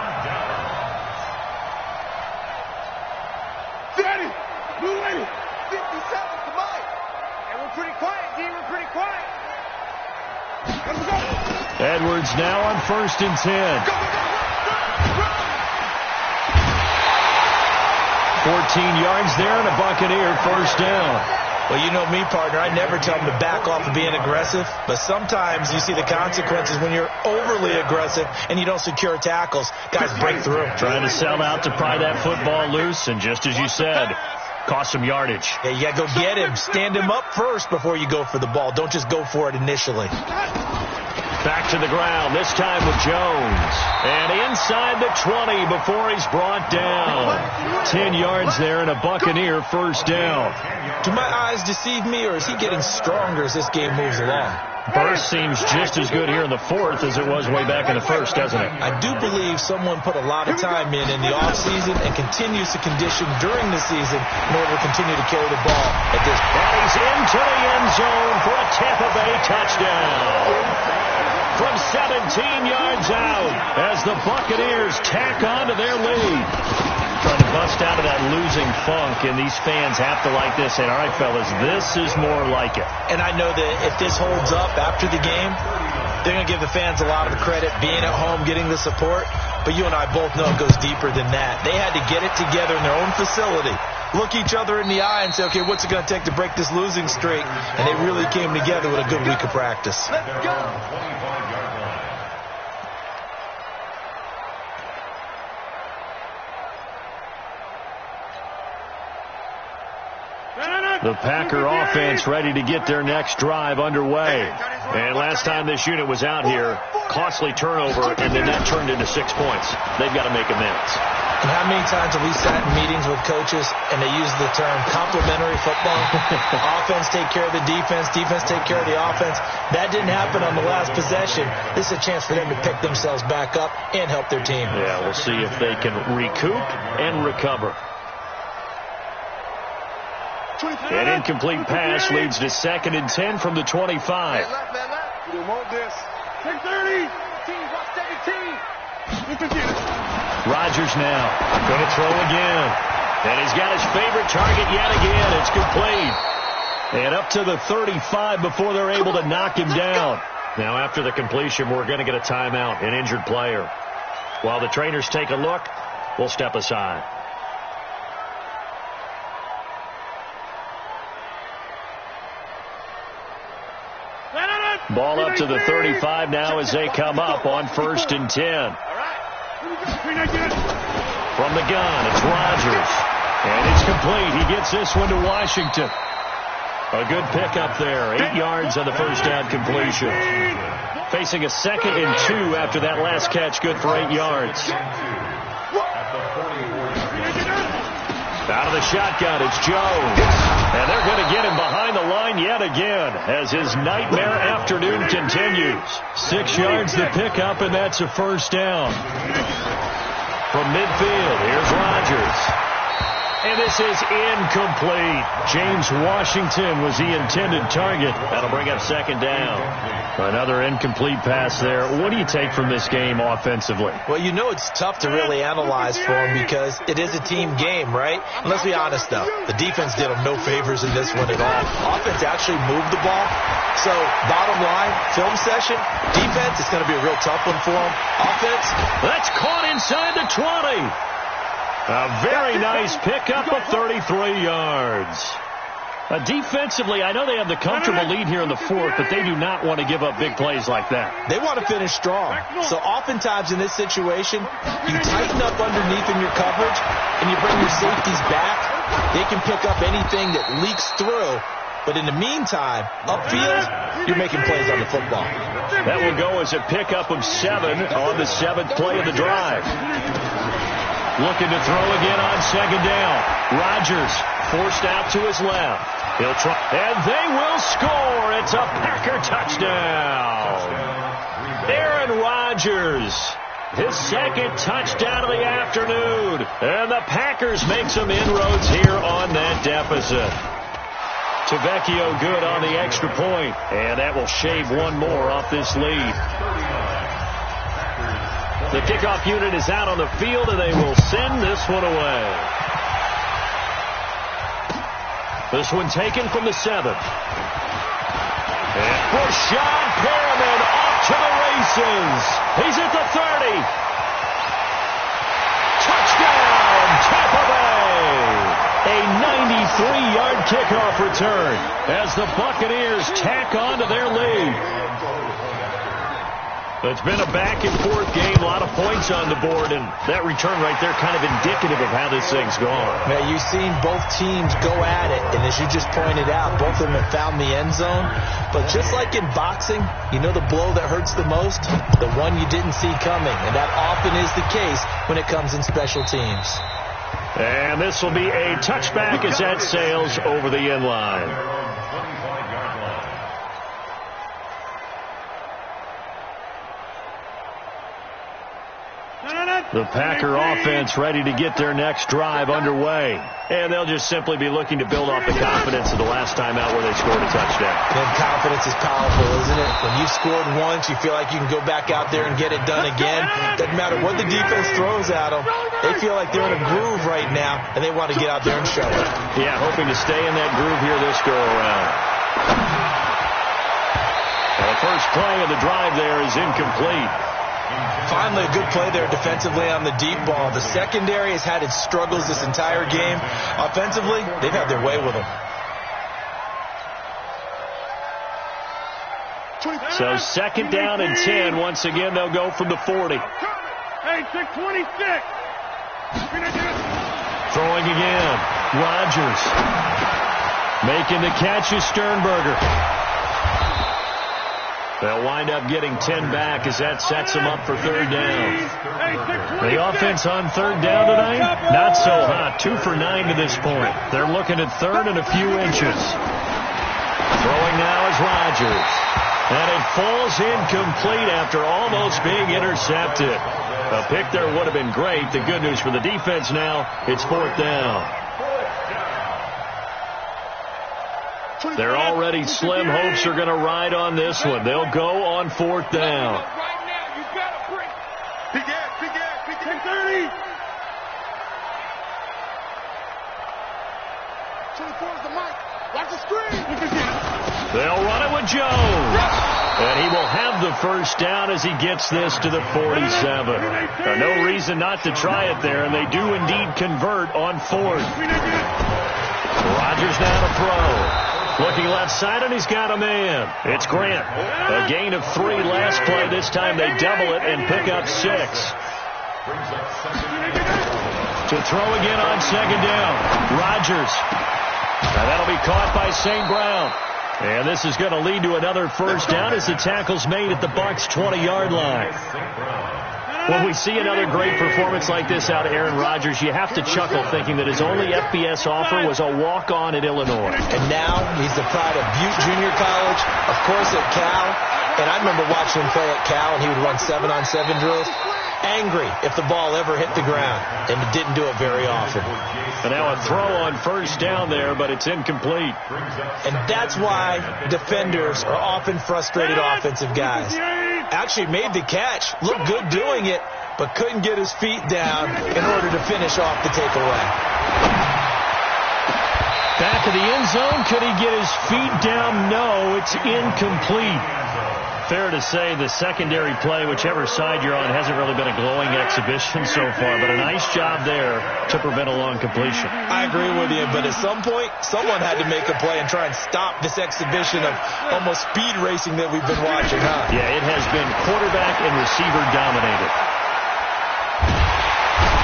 Daddy, blue lady, 57, come on. And we're pretty quiet, D, we're pretty quiet. Let's go. Edwards now on 1st and 10. Go. 14 yards there and a Buccaneer first down. Well, you know me, partner. I never tell them to back off of being aggressive. But sometimes you see the consequences when you're overly aggressive and you don't secure tackles. Guys break through. Trying to sell out to pry that football loose. And just as you said, cost some yardage. Yeah, you got to go get him. Stand him up first before you go for the ball. Don't just go for it initially. Back to the ground, this time with Jones. And inside the 20 before he's brought down. 10 yards there and a Buccaneer first down. Do my eyes deceive me, or is he getting stronger as this game moves along? Burst seems just as good here in the 4th as it was way back in the 1st, doesn't it? I do believe someone put a lot of time in the offseason and continues to condition during the season in order to continue to carry the ball at this point. And he's into the end zone for a Tampa Bay touchdown. From 17 yards out as the Buccaneers tack on to their lead. Trying to bust out of that losing funk, and these fans have to like this. And all right, fellas, this is more like it. And I know that if this holds up after the game, they're going to give the fans a lot of the credit being at home, getting the support. But you and I both know it goes deeper than that. They had to get it together in their own facility, look each other in the eye and say, okay, what's it going to take to break this losing streak? And they really came together with a good week of practice. Let's go. The Packer offense ready to get their next drive underway. And last time this unit was out here, costly turnover, and then that turned into 6 points. They've got to make amends. And how many times have we sat in meetings with coaches and they use the term complementary football? Offense take care of the defense, defense take care of the offense. That didn't happen on the last possession. This is a chance for them to pick themselves back up and help their team. Yeah, we'll see if they can recoup and recover. An incomplete pass leads to 2nd and 10 from the 25. Man left. We want this. 10-30. 17. Rodgers now going to throw again. And he's got his favorite target yet again. It's complete. And up to the 35 before they're able to knock him down. Now after the completion, we're going to get a timeout, an injured player. While the trainers take a look, we'll step aside. Ball up to the 35 now as they come up on 1st and 10. From the gun, it's Rodgers. And it's complete. He gets this one to Washington. A good pickup there. 8 yards on the first down completion. Facing a 2nd and 2 after that last catch. Good for 8 yards. Out of the shotgun, it's Jones. And they're going to get him behind the line yet again as his nightmare afternoon continues. 6 yards to pick up, and that's a first down. From midfield, here's Rodgers. And this is incomplete. James Washington was the intended target. That'll bring up 2nd down. Another incomplete pass there. What do you take from this game offensively? Well, you know it's tough to really analyze for them because it is a team game, right? And let's be honest, though. The defense did them no favors in this one at all. Offense actually moved the ball. So, bottom line, film session, defense, it's going to be a real tough one for them. Offense. That's caught inside the 20. A very nice pickup of 33 yards. Defensively, I know they have the comfortable lead here in the fourth, but they do not want to give up big plays like that. They want to finish strong. So oftentimes in this situation, you tighten up underneath in your coverage, and you bring your safeties back. They can pick up anything that leaks through. But in the meantime, upfield, you're making plays on the football. That will go as a pickup of 7 on the 7th play of the drive. Looking to throw again on second down. Rodgers forced out to his left. He'll try, and they will score. It's a Packer touchdown. Aaron Rodgers, his second touchdown of the afternoon. And the Packers make some inroads here on that deficit. Tavecchio good on the extra point, and that will shave one more off this lead. The kickoff unit is out on the field, and they will send this one away. This one taken from the 7th. And Brashad Perriman off to the races. He's at the 30. Touchdown, Tampa Bay. A 93-yard kickoff return as the Buccaneers tack on to their lead. It's been a back-and-forth game, a lot of points on the board, and that return right there kind of indicative of how this thing's gone. Now, you've seen both teams go at it, and as you just pointed out, both of them have found the end zone. But just like in boxing, you know the blow that hurts the most? The one you didn't see coming, and that often is the case when it comes in special teams. And this will be a touchback as that sails over the end line. The Packer offense ready to get their next drive underway. And they'll just simply be looking to build off the confidence of the last time out where they scored a touchdown. And confidence is powerful, isn't it? When you've scored once, you feel like you can go back out there and get it done again. Doesn't matter what the defense throws at them. They feel like they're in a groove right now, and they want to get out there and show it. Yeah, hoping to stay in that groove here this go-around. The first play of the drive there is incomplete. Finally, a good play there defensively on the deep ball. The secondary has had its struggles this entire game. Offensively, they've had their way with them. So second down and 10. Once again, they'll go from the 40. Hey, 626. Throwing again. Rodgers. Making the catch is Sternberger. They'll wind up getting 10 back as that sets them up for third down. The offense on third down tonight, not so hot. 2 for 9 to this point. They're looking at third and a few inches. Throwing now is Rodgers. And it falls incomplete after almost being intercepted. A pick there would have been great. The good news for the defense now, it's fourth down. They're already slim. Hopes are going to ride on this one. They'll go on fourth down. Big ass, 30. 24 is the mic. Watch the screen. They'll run it with Jones. And he will have the first down as he gets this to the 47. No reason not to try it there, and they do indeed convert on fourth. Rodgers now to throw. Looking left side, and he's got a man. It's Grant. A gain of 3 last play. This time they double it and pick up 6. To throw again on second down. Rodgers. And that'll be caught by St. Brown. And this is going to lead to another first down as the tackle's made at the Bucs' 20-yard line. When we see another great performance like this out of Aaron Rodgers, you have to chuckle thinking that his only FBS offer was a walk-on at Illinois. And now he's the pride of Butte Junior College, of course at Cal. And I remember watching him play at Cal, and he would run 7-on-7 drills. Angry if the ball ever hit the ground, and it didn't do it very often. And now a throw on first down there, but it's incomplete. And that's why defenders are often frustrated offensive guys. Actually made the catch, looked good doing it, but couldn't get his feet down in order to finish off the takeaway. Back of the end zone, could he get his feet down? No, it's incomplete. Fair to say the secondary play, whichever side you're on, hasn't really been a glowing exhibition so far, but a nice job there to prevent a long completion. I agree with you, but at some point, someone had to make a play and try and stop this exhibition of almost speed racing that we've been watching, huh? Yeah, it has been quarterback and receiver dominated.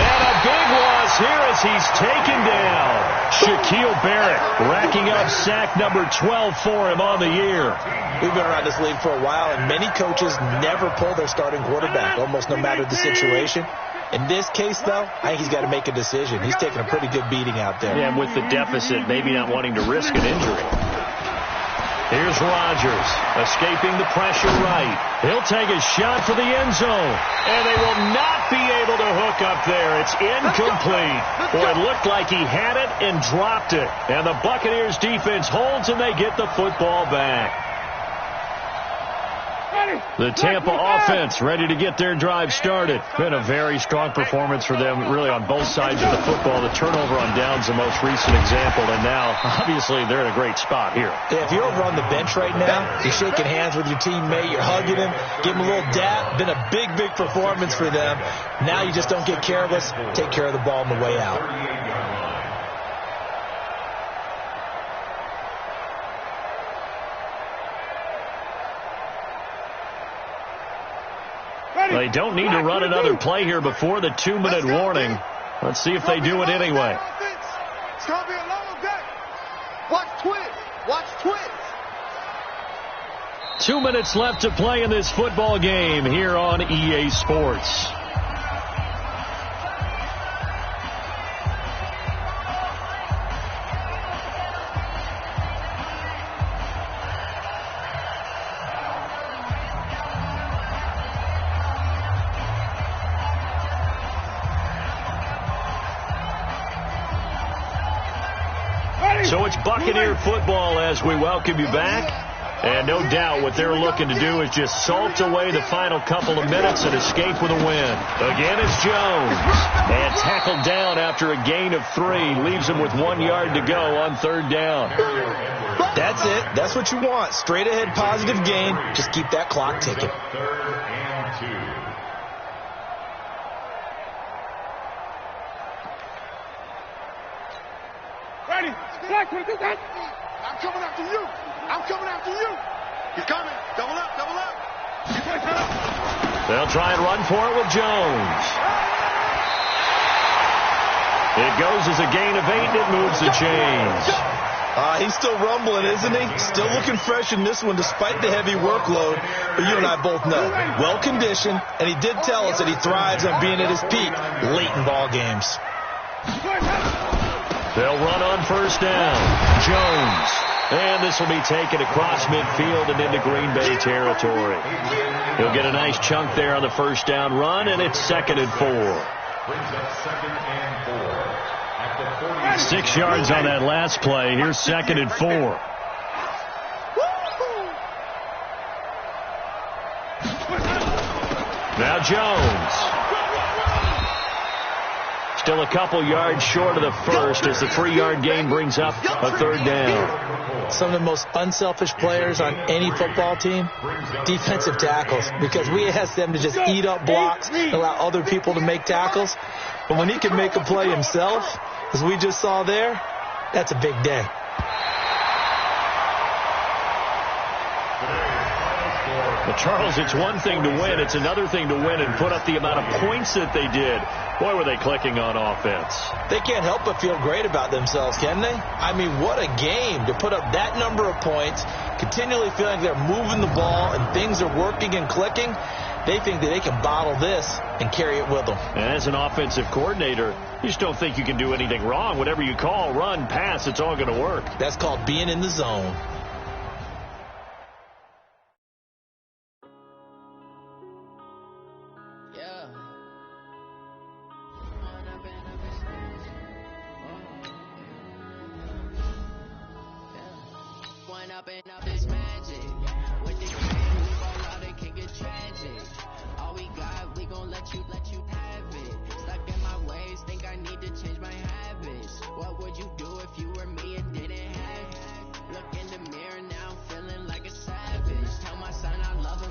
And a big loss here as he's taken down. Shaquille Barrett racking up sack number 12 for him on the year. We've been around this league for a while, and many coaches never pull their starting quarterback, almost no matter the situation. In this case, though, I think he's got to make a decision. He's taking a pretty good beating out there. Yeah, and with the deficit, maybe not wanting to risk an injury. Here's Rodgers, escaping the pressure right. He'll take a shot for the end zone, and they will not be able to hook up there. It's incomplete. Boy, it looked like he had it and dropped it. And the Buccaneers defense holds, and they get the football back. The Tampa offense ready to get their drive started. Been a very strong performance for them, really, on both sides of the football. The turnover on downs, the most recent example, and now, obviously, they're in a great spot here. Yeah, if you're over on the bench right now, you're shaking hands with your teammate, you're hugging him, give him a little dap. Been a big, big performance for them. Now you just don't get careless. Take care of the ball on the way out. They don't need to run another play here before the 2-minute warning. Let's see if they do it anyway. It's going to be a long day. Watch twins. Watch twins. 2 minutes left to play in this football game here on EA Sports. So it's Buccaneer football as we welcome you back. And no doubt what they're looking to do is just salt away the final couple of minutes and escape with a win. Again, it's Jones. And tackled down after a gain of 3. Leaves him with 1 yard to go on 3rd down. That's it. That's what you want. Straight ahead positive gain. Just keep that clock ticking. 3rd and 2. Ready? I'm coming after you. I'm coming after you. He's coming. Double up, double up. They'll try and run for it with Jones. It goes as a gain of 8, and it moves the chains. He's still rumbling, isn't he? Still looking fresh in this one despite the heavy workload. But you and I both know, well-conditioned, and he did tell us that he thrives on being at his peak late in ball games. They'll run on 1st down. Jones. And this will be taken across midfield and into Green Bay territory. He'll get a nice chunk there on the 1st down run, and it's 2nd and 4. Brings up 2nd and 4. At the 6 yards on that last play. Here's 2nd and 4. Now Jones. Still a couple yards short of the first as the 3-yard gain brings up a 3rd down. Some of the most unselfish players on any football team, defensive tackles, because we ask them to just eat up blocks and allow other people to make tackles. But when he can make a play himself, as we just saw there, that's a big day. But Charles, it's one thing to win. It's another thing to win and put up the amount of points that they did. Boy, were they clicking on offense. They can't help but feel great about themselves, can they? I mean, what a game to put up that number of points, continually feeling they're moving the ball and things are working and clicking. They think that they can bottle this and carry it with them. And as an offensive coordinator, you just don't think you can do anything wrong. Whatever you call, run, pass, it's all going to work. That's called being in the zone. Look in the mirror now, feeling like a savage. Tell my son I love him.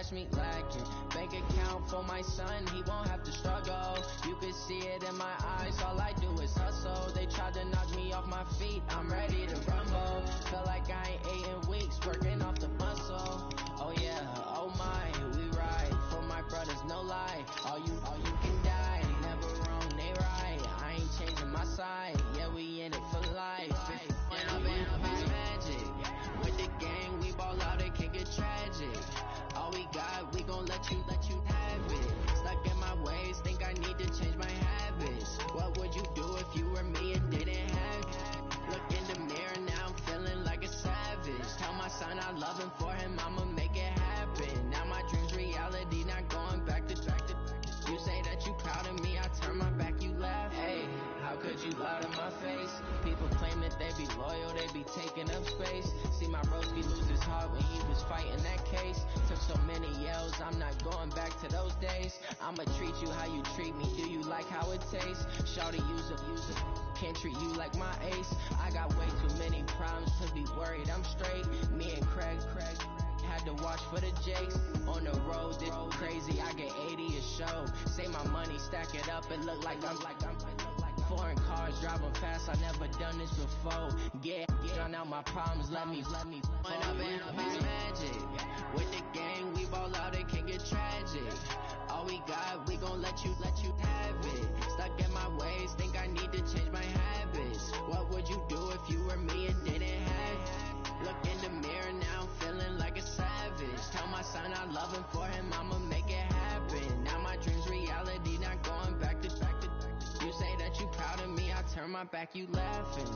catch me lacking. Bank account for my son, he won't have to struggle. You can see it in my eyes, all I do is hustle. They tried to knock me off my feet, I'm ready to rumble. Feel like I ain't ate in weeks, working off the muscle. Oh yeah, oh my, we ride for my brothers, no lie. All you can die, never wrong, they right. I ain't changing my side, yeah, we in it for life. And I've been magic. With the gang, we ball out, it can get tragic. All we got, we gon' let you have it. Stuck in my ways, think I need to change my habits. What would you do if you were me and didn't have it? Look in the mirror, now I'm feeling like a savage. Tell my son I love him, for him I'ma make it happen. Now my dream's reality, not going back to. You say that you proud of me, I turn my back, you laugh. Hey, how could you lie to my face? People claim that they be loyal, they be taking up space. See my broski lose his heart when he was fighting that case. Took so many yells, I'm not going back to those days. I'ma treat you how you treat me, do you like how it tastes? Shawty, use it, can't treat you like my ace. I got way too many problems to be worried, I'm straight. Me and Craig had to watch for the Jakes. On the road, this crazy, I get 80 a show. Say my money, stack it up, it look like I'm foreign cars, driving fast, I never done this before. Yeah, drown out my problems, let me When I've been magic. With the gang, we ball out, it can get tragic. All we got, we gon' let you have it. Stuck in my ways, think I need to change my habits. What would you do if you were me and didn't have it? Look in the mirror, now I'm feeling like a savage. Tell my son I love him, for him I'ma make it happen. Now my dream's reality, not going back to. You say that you proud of me, I turn my back, you laughing.